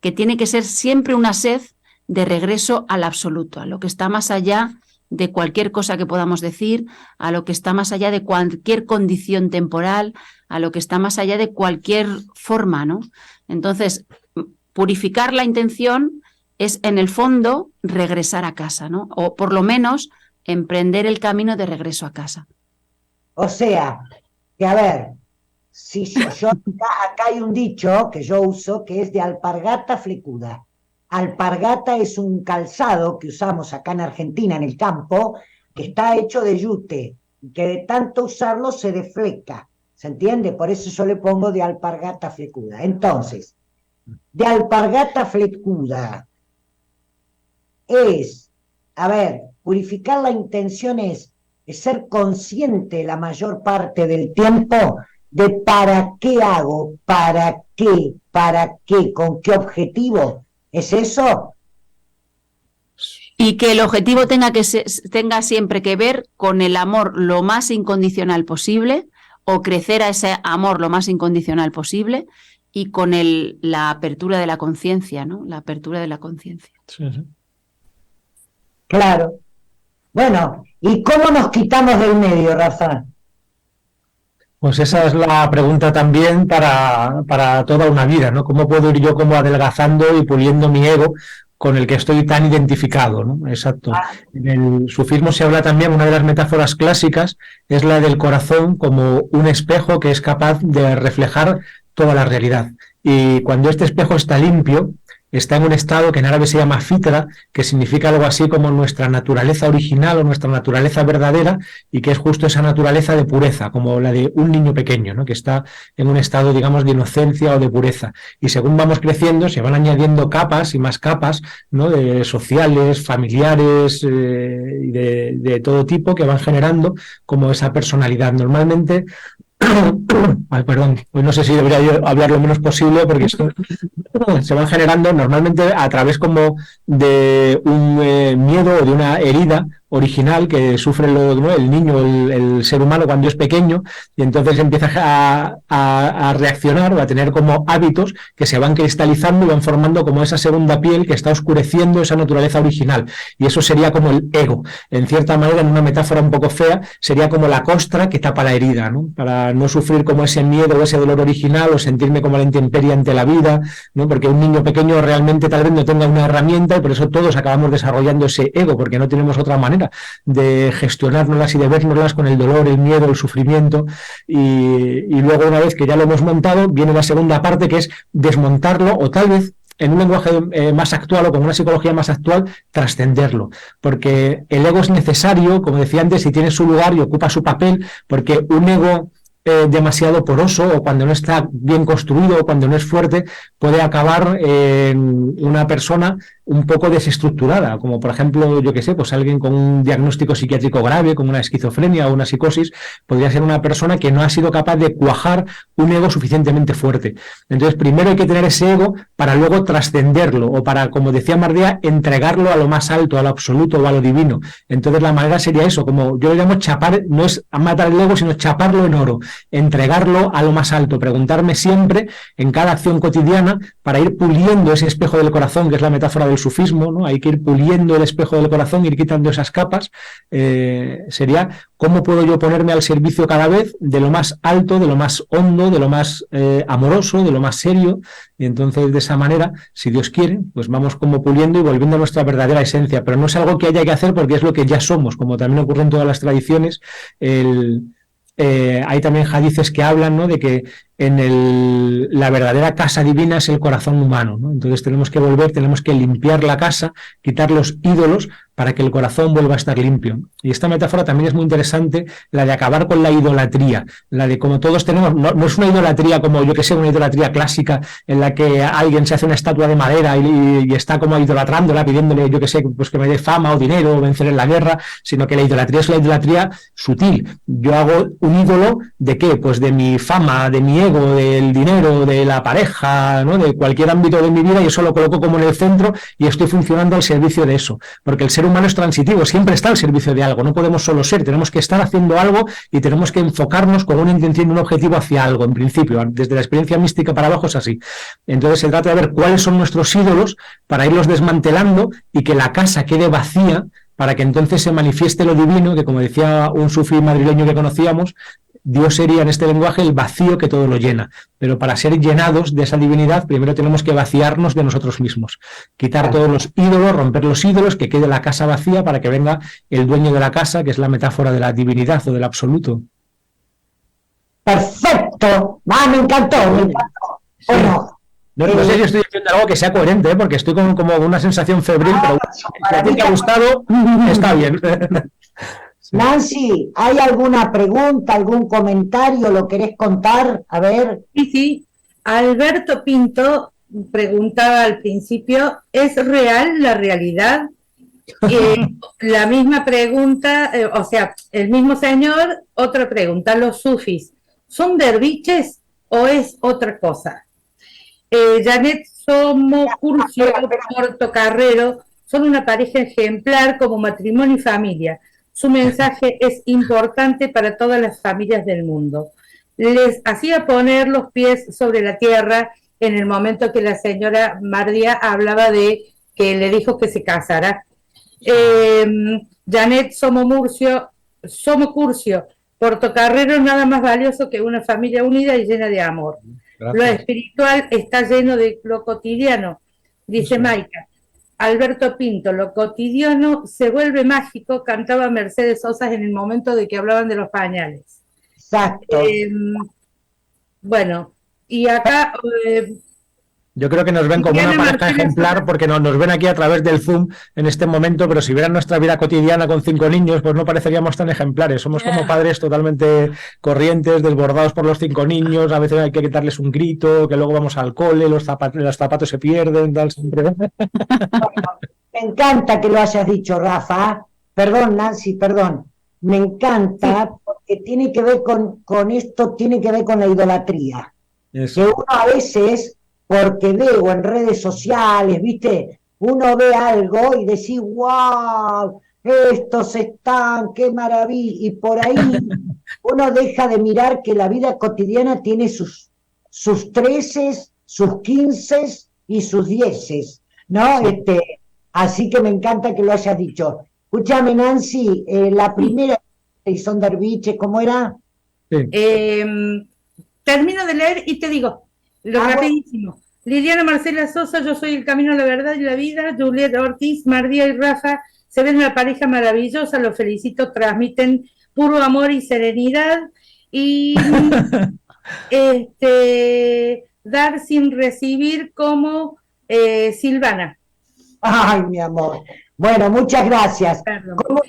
que tiene que ser siempre una sed de regreso al absoluto, a lo que está más allá de cualquier cosa que podamos decir, a lo que está más allá de cualquier condición temporal, a lo que está más allá de cualquier forma, ¿no? Entonces, purificar la intención es, en el fondo, regresar a casa, ¿no? O por lo menos emprender el camino de regreso a casa. O sea, que a ver, si yo acá hay un dicho que yo uso que es de alpargata flecuda. Alpargata es un calzado que usamos acá en Argentina, en el campo, que está hecho de yute, y que de tanto usarlo se defleca, ¿se entiende? Por eso yo le pongo de alpargata flecuda. Entonces, de alpargata flecuda es, a ver, purificar la intención es ser consciente la mayor parte del tiempo de para qué hago, para qué, con qué objetivo. ¿Es eso? Y que el objetivo tenga siempre que ver con el amor lo más incondicional posible, o crecer a ese amor lo más incondicional posible, y con la apertura de la conciencia, ¿no? La apertura de la conciencia. Sí, sí. Claro. Bueno, ¿y cómo nos quitamos del medio, Rafa? Pues esa es la pregunta también para toda una vida, ¿no? ¿Cómo puedo ir yo como adelgazando y puliendo mi ego con el que estoy tan identificado, ¿no? Exacto. En el sufismo se habla también, una de las metáforas clásicas es la del corazón como un espejo que es capaz de reflejar toda la realidad. Y cuando este espejo está limpio, está en un estado que en árabe se llama fitra, que significa algo así como nuestra naturaleza original o nuestra naturaleza verdadera, y que es justo esa naturaleza de pureza, como la de un niño pequeño, ¿no? Que está en un estado, digamos, de inocencia o de pureza. Y según vamos creciendo, se van añadiendo capas y más capas, ¿no? De sociales, familiares, y de todo tipo, que van generando como esa personalidad. Normalmente, ay, perdón, pues no sé si debería yo hablar lo menos posible porque esto se van generando normalmente a través como de un miedo o de una herida original que sufre ¿no? el niño, el ser humano cuando es pequeño, y entonces empieza a reaccionar o a tener como hábitos que se van cristalizando y van formando como esa segunda piel que está oscureciendo esa naturaleza original, y eso sería como el ego. En cierta manera, en una metáfora un poco fea, sería como la costra que tapa la herida, ¿no? Para no sufrir como ese miedo o ese dolor original o sentirme como la intemperie ante la vida, ¿no? Porque un niño pequeño realmente tal vez no tenga una herramienta, y por eso todos acabamos desarrollando ese ego, porque no tenemos otra manera de gestionárnoslas y de vernoslas con el dolor, el miedo, el sufrimiento, y luego, una vez que ya lo hemos montado, viene la segunda parte, que es desmontarlo, o tal vez en un lenguaje más actual o con una psicología más actual, trascenderlo, porque el ego es necesario, como decía antes, y tiene su lugar y ocupa su papel, porque un ego demasiado poroso, o cuando no está bien construido, o cuando no es fuerte, puede acabar en una persona un poco desestructurada, como por ejemplo, yo que sé, pues alguien con un diagnóstico psiquiátrico grave, como una esquizofrenia o una psicosis, podría ser una persona que no ha sido capaz de cuajar un ego suficientemente fuerte. Entonces, primero hay que tener ese ego para luego trascenderlo, o para, como decía Mardea, entregarlo a lo más alto, a lo absoluto o a lo divino. Entonces, la manera sería eso, como yo lo llamo chapar, no es matar el ego, sino chaparlo en oro, entregarlo a lo más alto, preguntarme siempre en cada acción cotidiana para ir puliendo ese espejo del corazón, que es la metáfora del sufismo, ¿no? Hay que ir puliendo el espejo del corazón, ir quitando esas capas. Sería cómo puedo yo ponerme al servicio cada vez de lo más alto, de lo más hondo, de lo más amoroso, de lo más serio, y entonces de esa manera, si Dios quiere, pues vamos como puliendo y volviendo a nuestra verdadera esencia, pero no es algo que haya que hacer porque es lo que ya somos, como también ocurre en todas las tradiciones. Hay también hadices que hablan, ¿no? De que la verdadera casa divina es el corazón humano, ¿no? Entonces tenemos que volver, tenemos que limpiar la casa, quitar los ídolos para que el corazón vuelva a estar limpio. Y esta metáfora también es muy interesante, la de acabar con la idolatría, la de como todos tenemos, no es una idolatría como, yo que sé, una idolatría clásica en la que alguien se hace una estatua de madera y está como idolatrándola, pidiéndole, yo que sé, pues que me dé fama o dinero o vencer en la guerra, sino que la idolatría es la idolatría sutil. Yo hago un ídolo ¿de qué? Pues de mi fama, de mi ego, del dinero, de la pareja, ¿no? De cualquier ámbito de mi vida, y eso lo coloco como en el centro y estoy funcionando al servicio de eso, porque el ser humano es transitivo, siempre está al servicio de algo, no podemos solo ser, tenemos que estar haciendo algo y tenemos que enfocarnos con una intención y un objetivo hacia algo, en principio, desde la experiencia mística para abajo es así. Entonces se trata de ver cuáles son nuestros ídolos para irlos desmantelando y que la casa quede vacía, para que entonces se manifieste lo divino, que como decía un sufí madrileño que conocíamos, Dios sería en este lenguaje el vacío que todo lo llena, pero para ser llenados de esa divinidad primero tenemos que vaciarnos de nosotros mismos, quitar todos los ídolos, romper los ídolos, que quede la casa vacía para que venga el dueño de la casa, que es la metáfora de la divinidad o del absoluto. Perfecto, me encantó, me encantó. Sí. No sé si estoy diciendo algo que sea coherente, porque estoy con como una sensación febril, pero si a ti te ha gustado, está bien. Nancy, ¿hay alguna pregunta, algún comentario? ¿Lo querés contar? A ver. Sí. Alberto Pinto preguntaba al principio, ¿es real la realidad? La misma pregunta, o sea, el mismo señor, otra pregunta, ¿los sufis son derviches o es otra cosa? Janet Somocurcio, Portocarrero, son una pareja ejemplar como matrimonio y familia. Su mensaje es importante para todas las familias del mundo. Les hacía poner los pies sobre la tierra en el momento que la señora Mardea hablaba de que le dijo que se casara. Janet Somocurcio, Portocarrero, nada más valioso que una familia unida y llena de amor. Gracias. Lo espiritual está lleno de lo cotidiano, dice Maika. Alberto Pinto, lo cotidiano se vuelve mágico, cantaba Mercedes Sosa en el momento de que hablaban de los pañales. Exacto. Bueno, y acá Yo creo que nos ven como una Liliana pareja Martínez ejemplar Sosa. porque nos ven aquí a través del Zoom en este momento, pero si vieran nuestra vida cotidiana con 5 niños, pues no pareceríamos tan ejemplares. Somos como padres totalmente corrientes, desbordados por los 5 niños, a veces hay que quitarles un grito, que luego vamos al cole, los zapatos se pierden, tal, siempre. Me encanta que lo hayas dicho, Rafa. Perdón, Nancy, perdón. Me encanta porque tiene que ver con esto, tiene que ver con la idolatría. Eso. Que uno a veces, porque veo en redes sociales, ¿viste? Uno ve algo y decís, wow, estos están, qué maravilla. Y por ahí uno deja de mirar que la vida cotidiana tiene sus 13, sus 15 y sus 10, ¿no? Así que me encanta que lo hayas dicho. Escúchame, Nancy, la primera de Sonder Beach, ¿cómo era? Sí. Termino de leer y te digo, rapidísimo. Liliana Marcela Sosa, Yo soy el camino, la verdad y la vida. Julieta Ortiz, Mardía y Rafa, se ven una pareja maravillosa, los felicito, transmiten puro amor y serenidad. Y dar sin recibir como Silvana. Ay, mi amor. Bueno, muchas gracias.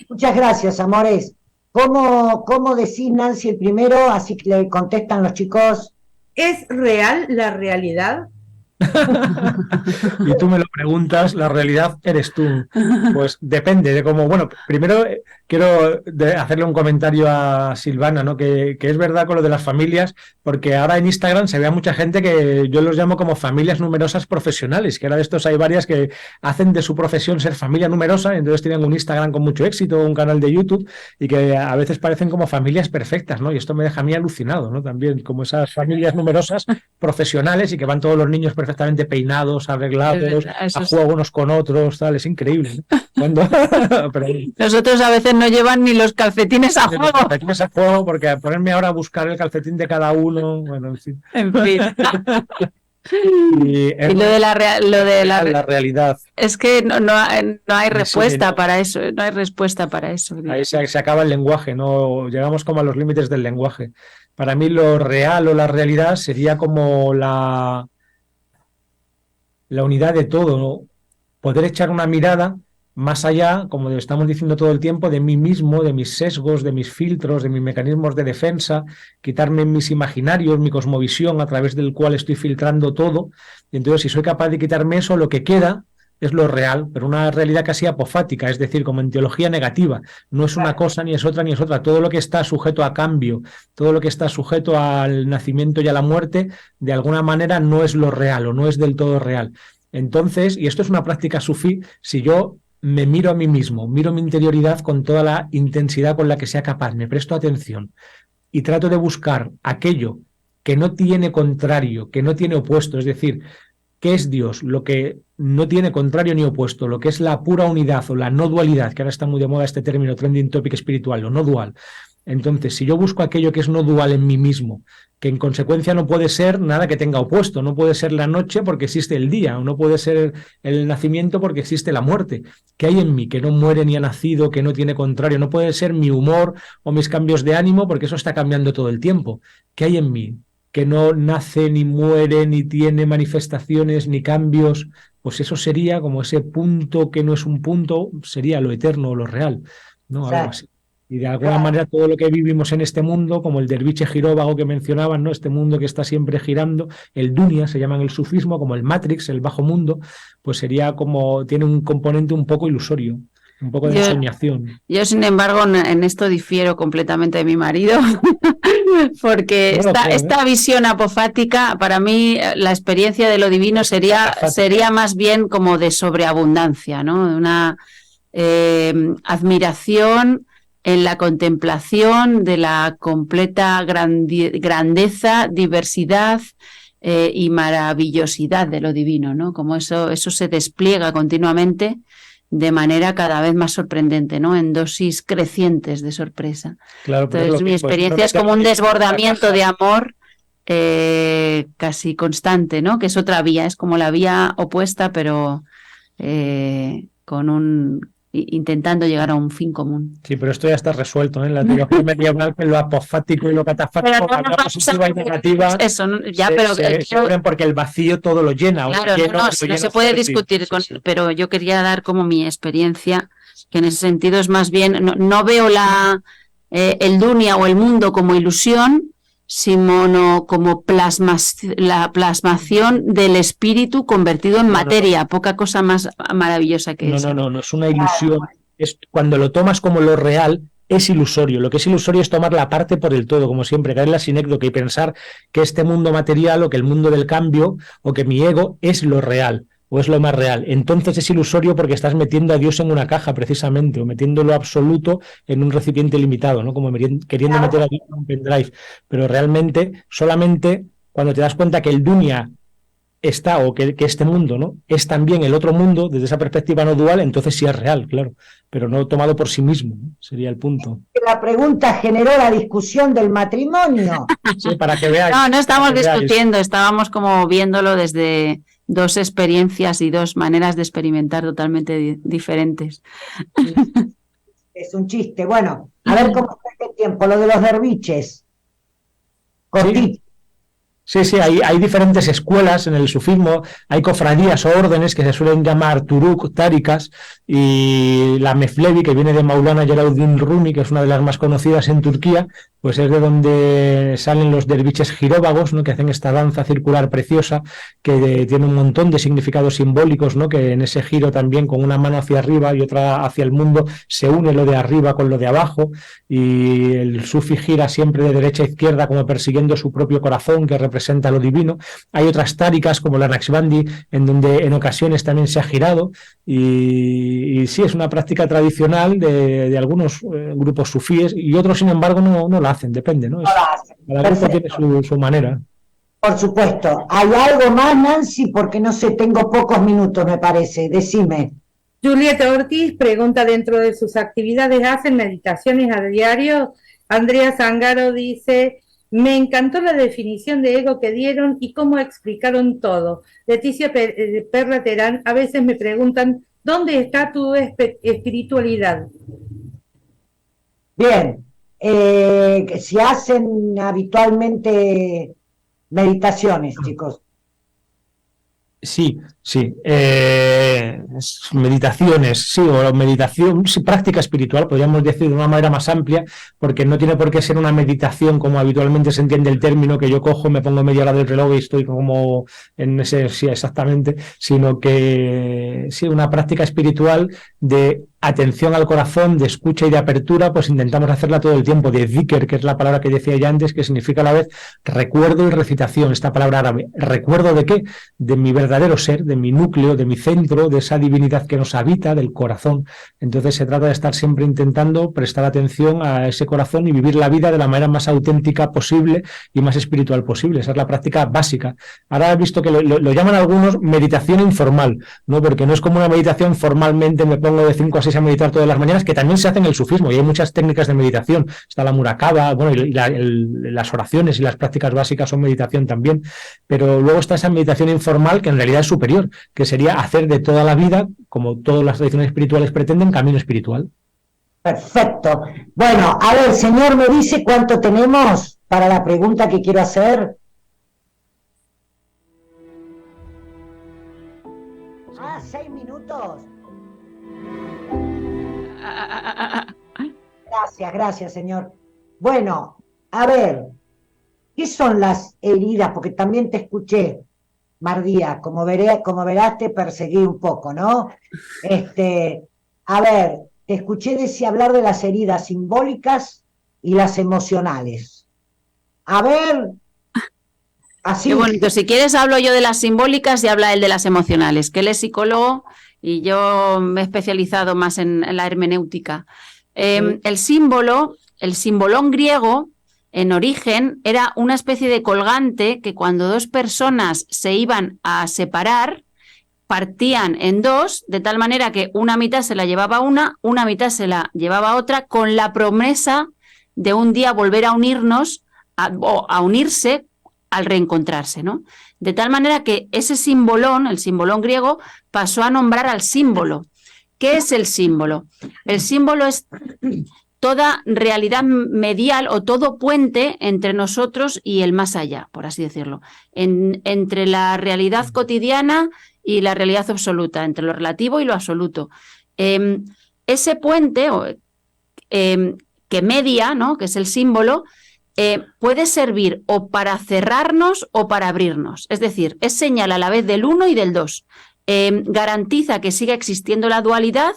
Muchas gracias, amores. ¿Cómo decís, Nancy, el primero? Así que le contestan los chicos. ¿Es real la realidad? Y tú me lo preguntas, la realidad eres tú. Pues depende de cómo. Bueno, primero quiero hacerle un comentario a Silvana, ¿no? Que es verdad con lo de las familias, porque ahora en Instagram se ve a mucha gente que yo los llamo como familias numerosas profesionales, que ahora de estos hay varias que hacen de su profesión ser familia numerosa, entonces tienen un Instagram con mucho éxito, un canal de YouTube, y que a veces parecen como familias perfectas, ¿no? Y esto me deja a mí alucinado, ¿no? También como esas familias numerosas profesionales y que van todos los niños perfectamente peinados, arreglados, a juego unos con otros, tal, es increíble, ¿no? Pero, nosotros a veces no llevan ni los calcetines a juego. Los calcetines a juego, porque ponerme ahora a buscar el calcetín de cada uno, bueno, en fin. En fin. Y lo de la realidad. Es que no hay respuesta para eso, no hay respuesta para eso. Ahí se acaba el lenguaje, no llegamos como a los límites del lenguaje. Para mí lo real o la realidad sería como la unidad de todo, ¿no? Poder echar una mirada más allá, como estamos diciendo todo el tiempo, de mí mismo, de mis sesgos, de mis filtros, de mis mecanismos de defensa, quitarme mis imaginarios, mi cosmovisión a través del cual estoy filtrando todo. Y entonces, si soy capaz de quitarme eso, lo que queda es lo real, pero una realidad casi apofática, es decir, como en teología negativa. No es una cosa, ni es otra, ni es otra. Todo lo que está sujeto a cambio, todo lo que está sujeto al nacimiento y a la muerte, de alguna manera no es lo real o no es del todo real. Entonces, y esto es una práctica sufí, si yo me miro a mí mismo, miro mi interioridad con toda la intensidad con la que sea capaz, me presto atención y trato de buscar aquello que no tiene contrario, que no tiene opuesto, es decir, ¿qué es Dios? Lo que no tiene contrario ni opuesto, lo que es la pura unidad o la no dualidad, que ahora está muy de moda este término trending topic espiritual, lo no dual. Entonces, si yo busco aquello que es no dual en mí mismo, que en consecuencia no puede ser nada que tenga opuesto, no puede ser la noche porque existe el día, o no puede ser el nacimiento porque existe la muerte. ¿Qué hay en mí que no muere ni ha nacido, que no tiene contrario? No puede ser mi humor o mis cambios de ánimo porque eso está cambiando todo el tiempo. ¿Qué hay en mí que no nace ni muere ni tiene manifestaciones ni cambios? Pues eso sería como ese punto que no es un punto, sería lo eterno o lo real, ¿no? Algo así. Y de alguna manera todo lo que vivimos en este mundo, como el derviche giróvago que mencionaban, ¿no? Este mundo que está siempre girando, el dunya se llama en el sufismo, como el Matrix, el bajo mundo, pues sería como, tiene un componente un poco ilusorio, un poco de ensoñación. Yo, sin embargo, en esto difiero completamente de mi marido, porque esta visión apofática, para mí, la experiencia de lo divino sería más bien como de sobreabundancia, ¿no? Una admiración en la contemplación de la completa grandeza, diversidad y maravillosidad de lo divino, ¿no? Como eso se despliega continuamente de manera cada vez más sorprendente, ¿no? En dosis crecientes de sorpresa. Claro, entonces mi experiencia es como un desbordamiento de amor casi constante, ¿no? Que es otra vía, es como la vía opuesta, pero intentando llegar a un fin común. Sí, pero esto ya está resuelto, ¿eh? En la teología medieval, que lo apofático y lo catafático, Pero no la nos positiva y vamos a- negativa, Eso, ya, se, pero se quiero- descubren porque el vacío todo lo llena. o Claro, lleno- no, lo no lleno se puede sí, discutir sí, sí. pero yo quería dar como mi experiencia, que en ese sentido es más bien, no veo el Dunia o el mundo como ilusión, sino como la plasmación del espíritu convertido en No, no, materia, poca cosa más maravillosa que eso. No es una ilusión. Es, cuando lo tomas como lo real, es ilusorio. Lo que es ilusorio es tomar la parte por el todo, como siempre, caer en la sinécdoca y pensar que este mundo material o que el mundo del cambio o que mi ego es lo real o es lo más real. Entonces es ilusorio porque estás metiendo a Dios en una caja, precisamente, o metiendo lo absoluto en un recipiente limitado, ¿no? Como queriendo meter a Dios en un pendrive. Pero realmente, solamente cuando te das cuenta que el Dunia está, o que este mundo, ¿no?, es también el otro mundo, desde esa perspectiva no dual, entonces sí es real, claro, pero no tomado por sí mismo, ¿no? Sería el punto. La pregunta generó la discusión del matrimonio. Sí, para que veáis. No estamos para que veáis. discutiendo, estábamos como viéndolo desde dos experiencias y dos maneras de experimentar totalmente diferentes. Es un chiste. Bueno, a ver cómo está este tiempo, lo de los derviches. Cortito. Sí, hay diferentes escuelas en el sufismo, hay cofradías o órdenes que se suelen llamar turuk, tarikas, y la Meflevi, que viene de Maulana Jalaluddin Rumi, que es una de las más conocidas en Turquía, pues es de donde salen los derviches giróvagos, ¿no?, que hacen esta danza circular preciosa, que tiene un montón de significados simbólicos, ¿no?, que en ese giro también, con una mano hacia arriba y otra hacia el mundo, se une lo de arriba con lo de abajo, y el sufi gira siempre de derecha a izquierda, como persiguiendo su propio corazón, que representa lo divino. Hay otras táricas como la Naqshbandi, en donde en ocasiones también se ha girado, y sí, es una práctica tradicional de algunos grupos sufíes, y otros, sin embargo, no la hacen, depende, ¿no? Cada grupo tiene su manera. Por supuesto. ¿Hay algo más, Nancy? Porque no sé, tengo pocos minutos, me parece. Decime. Julieta Ortiz pregunta, dentro de sus actividades, ¿hacen meditaciones a diario? Andrea Zangaro dice, me encantó la definición de ego que dieron y cómo explicaron todo. Leticia Perla Terán, a veces me preguntan, ¿dónde está tu espiritualidad? Bien. Si hacen habitualmente meditaciones, chicos. Sí. Meditaciones, sí, o meditación, sí, práctica espiritual, podríamos decir de una manera más amplia, porque no tiene por qué ser una meditación como habitualmente se entiende el término, que yo cojo, me pongo media hora del reloj y estoy como en ese, sí, exactamente, sino que sí, una práctica espiritual de atención al corazón, de escucha y de apertura, pues intentamos hacerla todo el tiempo, de dhikr, que es la palabra que decía ya antes, que significa a la vez recuerdo y recitación, esta palabra árabe. ¿Recuerdo de qué? De mi verdadero ser, de mi núcleo, de mi centro, de esa divinidad que nos habita, del corazón. Entonces se trata de estar siempre intentando prestar atención a ese corazón y vivir la vida de la manera más auténtica posible y más espiritual posible. Esa es la práctica básica. Ahora he visto que lo llaman algunos meditación informal, ¿no? Porque no es como una meditación formalmente, me pongo de 5 a 6 a meditar todas las mañanas, que también se hace en el sufismo y hay muchas técnicas de meditación. Está la murakaba, bueno, y las oraciones y las prácticas básicas son meditación también, pero luego está esa meditación informal que en realidad es superior, que sería hacer de toda la vida, como todas las tradiciones espirituales pretenden, camino espiritual. Perfecto. Bueno, a ver, señor, me dice cuánto tenemos para la pregunta que quiero hacer. 6 minutos. Gracias, señor. Bueno, a ver, ¿qué son las heridas? Porque también te escuché, Mardía, como verás te perseguí un poco, ¿no? A ver, te escuché hablar de las heridas simbólicas y las emocionales. A ver, así. Qué bonito. Si quieres hablo yo de las simbólicas y habla él de las emocionales, que él es psicólogo y yo me he especializado más en la hermenéutica. El símbolón griego, en origen, era una especie de colgante que cuando dos personas se iban a separar, partían en dos, de tal manera que una mitad se la llevaba una mitad se la llevaba otra, con la promesa de un día volver a unirnos, a unirse al reencontrarse, ¿no? De tal manera que ese simbolón, el simbolón griego, pasó a nombrar al símbolo. ¿Qué es el símbolo? El símbolo es toda realidad medial o todo puente entre nosotros y el más allá, por así decirlo, entre la realidad cotidiana y la realidad absoluta, entre lo relativo y lo absoluto. Ese puente que media, ¿no?, que es el símbolo, puede servir o para cerrarnos o para abrirnos. Es decir, es señal a la vez del uno y del dos. Garantiza que siga existiendo la dualidad,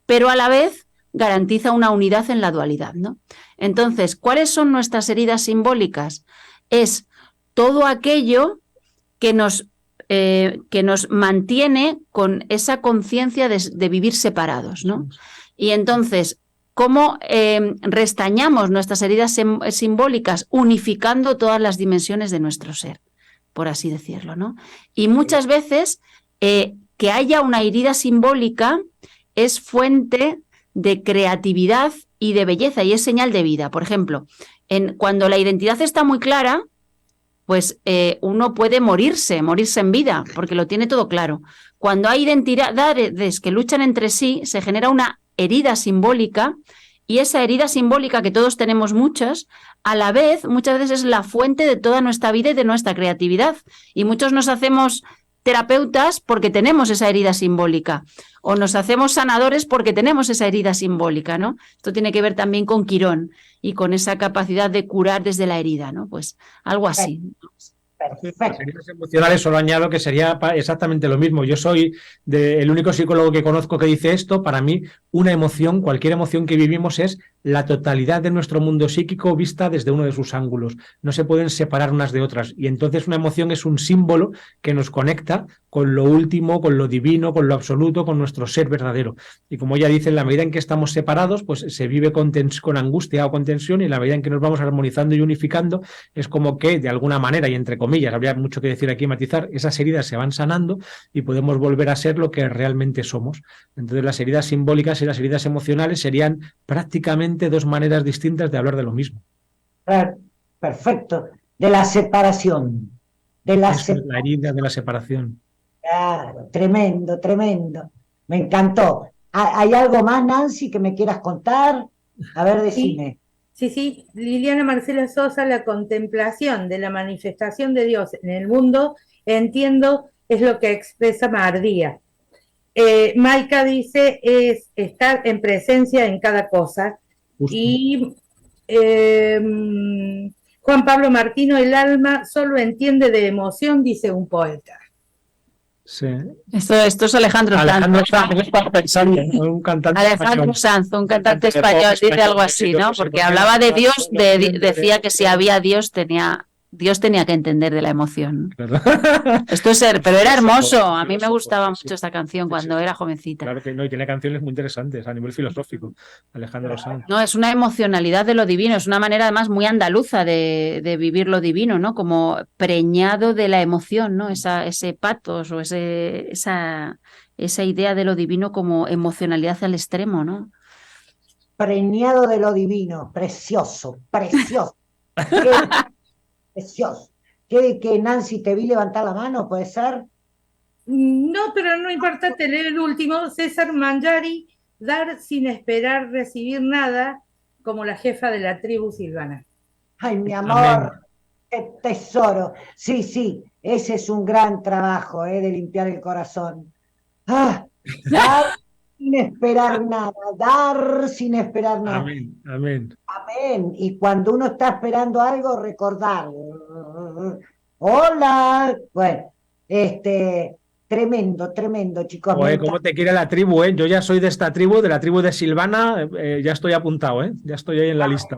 pero a la vez garantiza una unidad en la dualidad, ¿no? Entonces, ¿cuáles son nuestras heridas simbólicas? Es todo aquello que nos mantiene con esa conciencia de vivir separados, ¿no? Y entonces, ¿cómo restañamos nuestras heridas simbólicas? Unificando todas las dimensiones de nuestro ser, por así decirlo, ¿no? Y muchas veces que haya una herida simbólica es fuente de creatividad y de belleza, y es señal de vida. Por ejemplo, cuando la identidad está muy clara, pues uno puede morirse en vida, porque lo tiene todo claro. Cuando hay identidades que luchan entre sí, se genera una herida simbólica, y esa herida simbólica, que todos tenemos muchas, a la vez, muchas veces es la fuente de toda nuestra vida y de nuestra creatividad. Y muchos nos hacemos terapeutas porque tenemos esa herida simbólica, o nos hacemos sanadores porque tenemos esa herida simbólica, ¿no? Esto tiene que ver también con Quirón y con esa capacidad de curar desde la herida, ¿no? Pues algo así. Las heridas emocionales, solo añado que sería exactamente lo mismo. Yo soy el único psicólogo que conozco que dice esto. Para mí, una emoción, cualquier emoción que vivimos, es la totalidad de nuestro mundo psíquico vista desde uno de sus ángulos. No se pueden separar unas de otras. Y entonces una emoción es un símbolo que nos conecta con lo último, con lo divino, con lo absoluto, con nuestro ser verdadero. Y como ella dice, en la medida en que estamos separados, pues se vive con angustia o con tensión, y en la medida en que nos vamos armonizando y unificando, es como que, de alguna manera, y entre comillas, habría mucho que decir aquí, matizar, esas heridas se van sanando y podemos volver a ser lo que realmente somos. Entonces, las heridas simbólicas y las heridas emocionales serían prácticamente dos maneras distintas de hablar de lo mismo. Perfecto. De la separación. La herida de la separación. Claro, tremendo, tremendo. Me encantó. ¿Hay algo más, Nancy, que me quieras contar? A ver, decime. Sí, Liliana Marcela Sosa, la contemplación de la manifestación de Dios en el mundo, entiendo, es lo que expresa Mardía. Maika dice, es estar en presencia en cada cosa. Justo. Y Juan Pablo Martino, el alma solo entiende de emoción, dice un poeta. Sí. Esto es Alejandro Sanz. Un cantante Alejandro Sanz, un cantante español, dice algo así, ¿no? Porque hablaba de Dios, decía que si había Dios tenía que entender de la emoción. Esto es pero era hermoso. A mí me gustaba mucho esta canción cuando era jovencita. Claro que no, y tiene canciones muy interesantes a nivel filosófico, Alejandro Sanz. No, es una emocionalidad de lo divino, es una manera además muy andaluza de vivir lo divino, ¿no? Como preñado de la emoción, ¿no? Ese patos o esa idea de lo divino como emocionalidad al extremo, ¿no? Preñado de lo divino, precioso, precioso. Precioso. ¿Que Nancy, te vi levantar la mano, puede ser? No, pero no importa, te leo el último. César Mangiari, dar sin esperar recibir nada, como la jefa de la tribu Silvana. Ay, mi amor, Amén. qué tesoro. Sí, ese es un gran trabajo, de limpiar el corazón. Dar sin esperar nada, dar sin esperar nada. Amén, amén. Amén. Y cuando uno está esperando algo, recordar. Hola. Bueno, tremendo, chicos. Oye, ¿cómo te quiere la tribu, Yo ya soy de esta tribu, de la tribu de Silvana, ya estoy apuntado, Ya estoy ahí en la lista.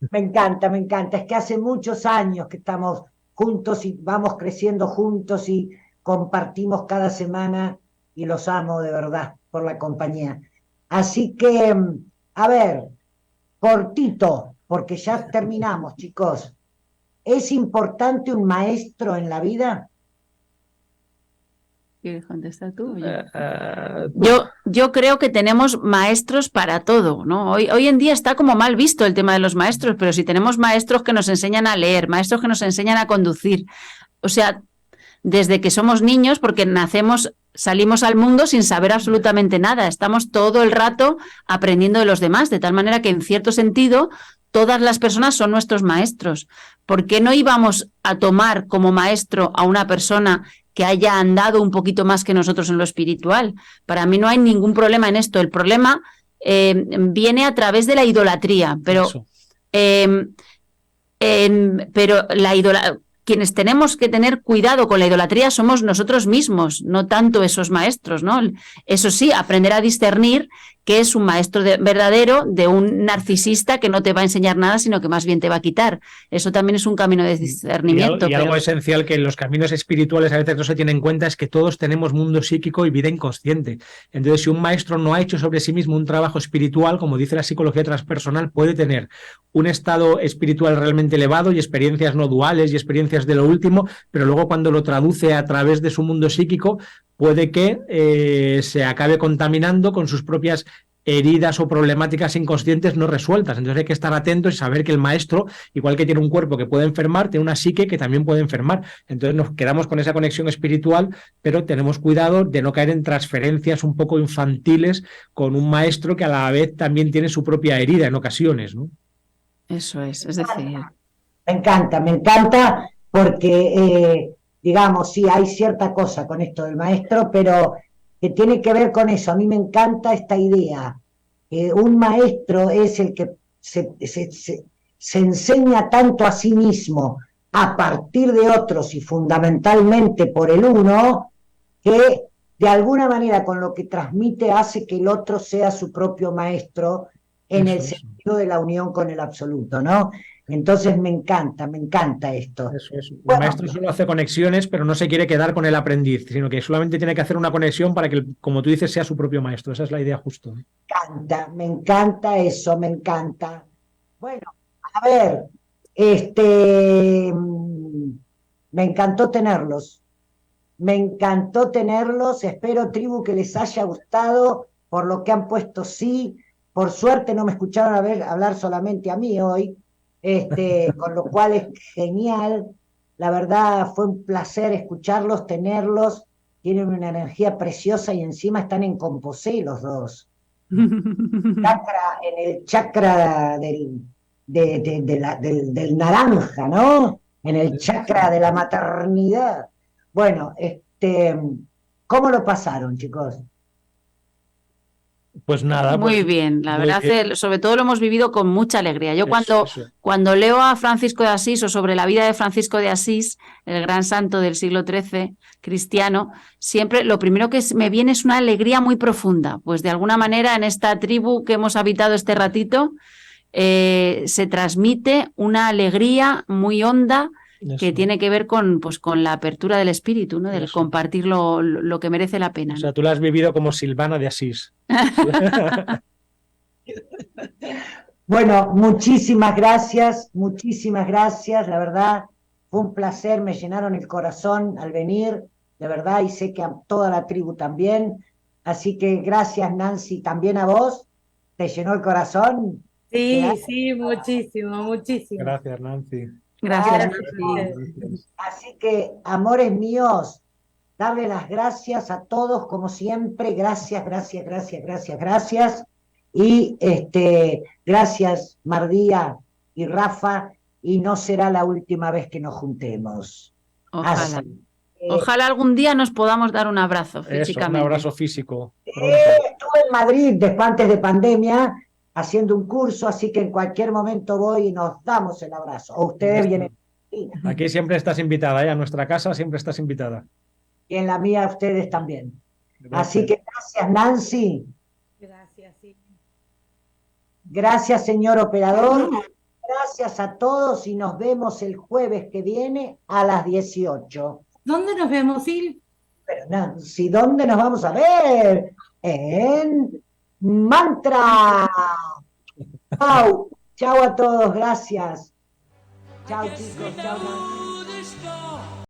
Me encanta. Es que hace muchos años que estamos juntos y vamos creciendo juntos y compartimos cada semana, y los amo de verdad por la compañía. Así que, a ver, cortito, porque ya terminamos, chicos. ¿Es importante un maestro en la vida? ¿Quieres contestar tú o yo? Yo creo que tenemos maestros para todo, ¿no? Hoy en día está como mal visto el tema de los maestros, pero si tenemos maestros que nos enseñan a leer, maestros que nos enseñan a conducir, o sea, desde que somos niños, porque nacemos, salimos al mundo sin saber absolutamente nada, estamos todo el rato aprendiendo de los demás, de tal manera que en cierto sentido todas las personas son nuestros maestros. ¿Por qué no íbamos a tomar como maestro a una persona que haya andado un poquito más que nosotros en lo espiritual? Para mí no hay ningún problema en esto. El problema viene a través de la idolatría, pero, quienes tenemos que tener cuidado con la idolatría somos nosotros mismos, no tanto esos maestros, ¿no? Eso sí, aprender a discernir qué es un maestro verdadero de un narcisista que no te va a enseñar nada, sino que más bien te va a quitar. Eso también es un camino de discernimiento. Y algo esencial que en los caminos espirituales a veces no se tiene en cuenta es que todos tenemos mundo psíquico y vida inconsciente. Entonces, si un maestro no ha hecho sobre sí mismo un trabajo espiritual, como dice la psicología transpersonal, puede tener un estado espiritual realmente elevado y experiencias no duales y experiencias de lo último, pero luego cuando lo traduce a través de su mundo psíquico, puede que se acabe contaminando con sus propias heridas o problemáticas inconscientes no resueltas. Entonces hay que estar atentos y saber que el maestro, igual que tiene un cuerpo que puede enfermar, tiene una psique que también puede enfermar. Entonces nos quedamos con esa conexión espiritual, pero tenemos cuidado de no caer en transferencias un poco infantiles con un maestro que a la vez también tiene su propia herida en ocasiones, ¿no? Eso es decir... Me encanta porque, digamos, sí, hay cierta cosa con esto del maestro, pero que tiene que ver con eso. A mí me encanta esta idea. Un maestro es el que se enseña tanto a sí mismo a partir de otros y fundamentalmente por el uno, que de alguna manera con lo que transmite hace que el otro sea su propio maestro en el sentido de la unión con el absoluto, ¿no? Entonces me encanta esto. Eso es. El maestro solo hace conexiones, pero no se quiere quedar con el aprendiz, sino que solamente tiene que hacer una conexión para que, como tú dices, sea su propio maestro. Esa es la idea justo. Me encanta eso, me encanta. Bueno, a ver, me encantó tenerlos. Espero, tribu, que les haya gustado por lo que han puesto sí. Por suerte no me escucharon hablar solamente a mí hoy. Con lo cual es genial. La verdad fue un placer escucharlos, tenerlos. Tienen una energía preciosa y encima están en composé los dos. En el chakra del naranja, ¿no? En el chakra de la maternidad. Bueno, ¿cómo lo pasaron, chicos? Pues nada. Muy bien, la verdad, sobre todo lo hemos vivido con mucha alegría. Yo cuando leo a Francisco de Asís o sobre la vida de Francisco de Asís, el gran santo del siglo XIII, cristiano, siempre lo primero que me viene es una alegría muy profunda. Pues de alguna manera en esta tribu que hemos habitado este ratito se transmite una alegría muy honda que tiene que ver con la apertura del espíritu, ¿no? Del compartir lo que merece la pena, ¿no? O sea, tú lo has vivido como Silvana de Asís. Bueno, muchísimas gracias, la verdad, fue un placer, me llenaron el corazón al venir, de verdad, y sé que a toda la tribu también, así que gracias, Nancy, también a vos, ¿te llenó el corazón? Sí, muchísimo. Gracias, Nancy. Gracias. Así que, amores míos, darle las gracias a todos, como siempre, gracias. Y gracias, Mardía y Rafa, y no será la última vez que nos juntemos. Ojalá algún día nos podamos dar un abrazo físicamente. Un abrazo físico. Estuve en Madrid después, antes de pandemia, haciendo un curso, así que en cualquier momento voy y nos damos el abrazo. O ustedes vienen. Aquí siempre estás invitada, a nuestra casa siempre estás invitada. Y en la mía ustedes también. Gracias. Así que gracias, Nancy. Gracias, sí. Gracias, señor operador. Gracias a todos y nos vemos el jueves que viene a las 18. ¿Dónde nos vemos, Sil? Pero Nancy, ¿dónde nos vamos a ver? En Mantra. Chao a todos, gracias. Chao, chicos. Chao, Nancy.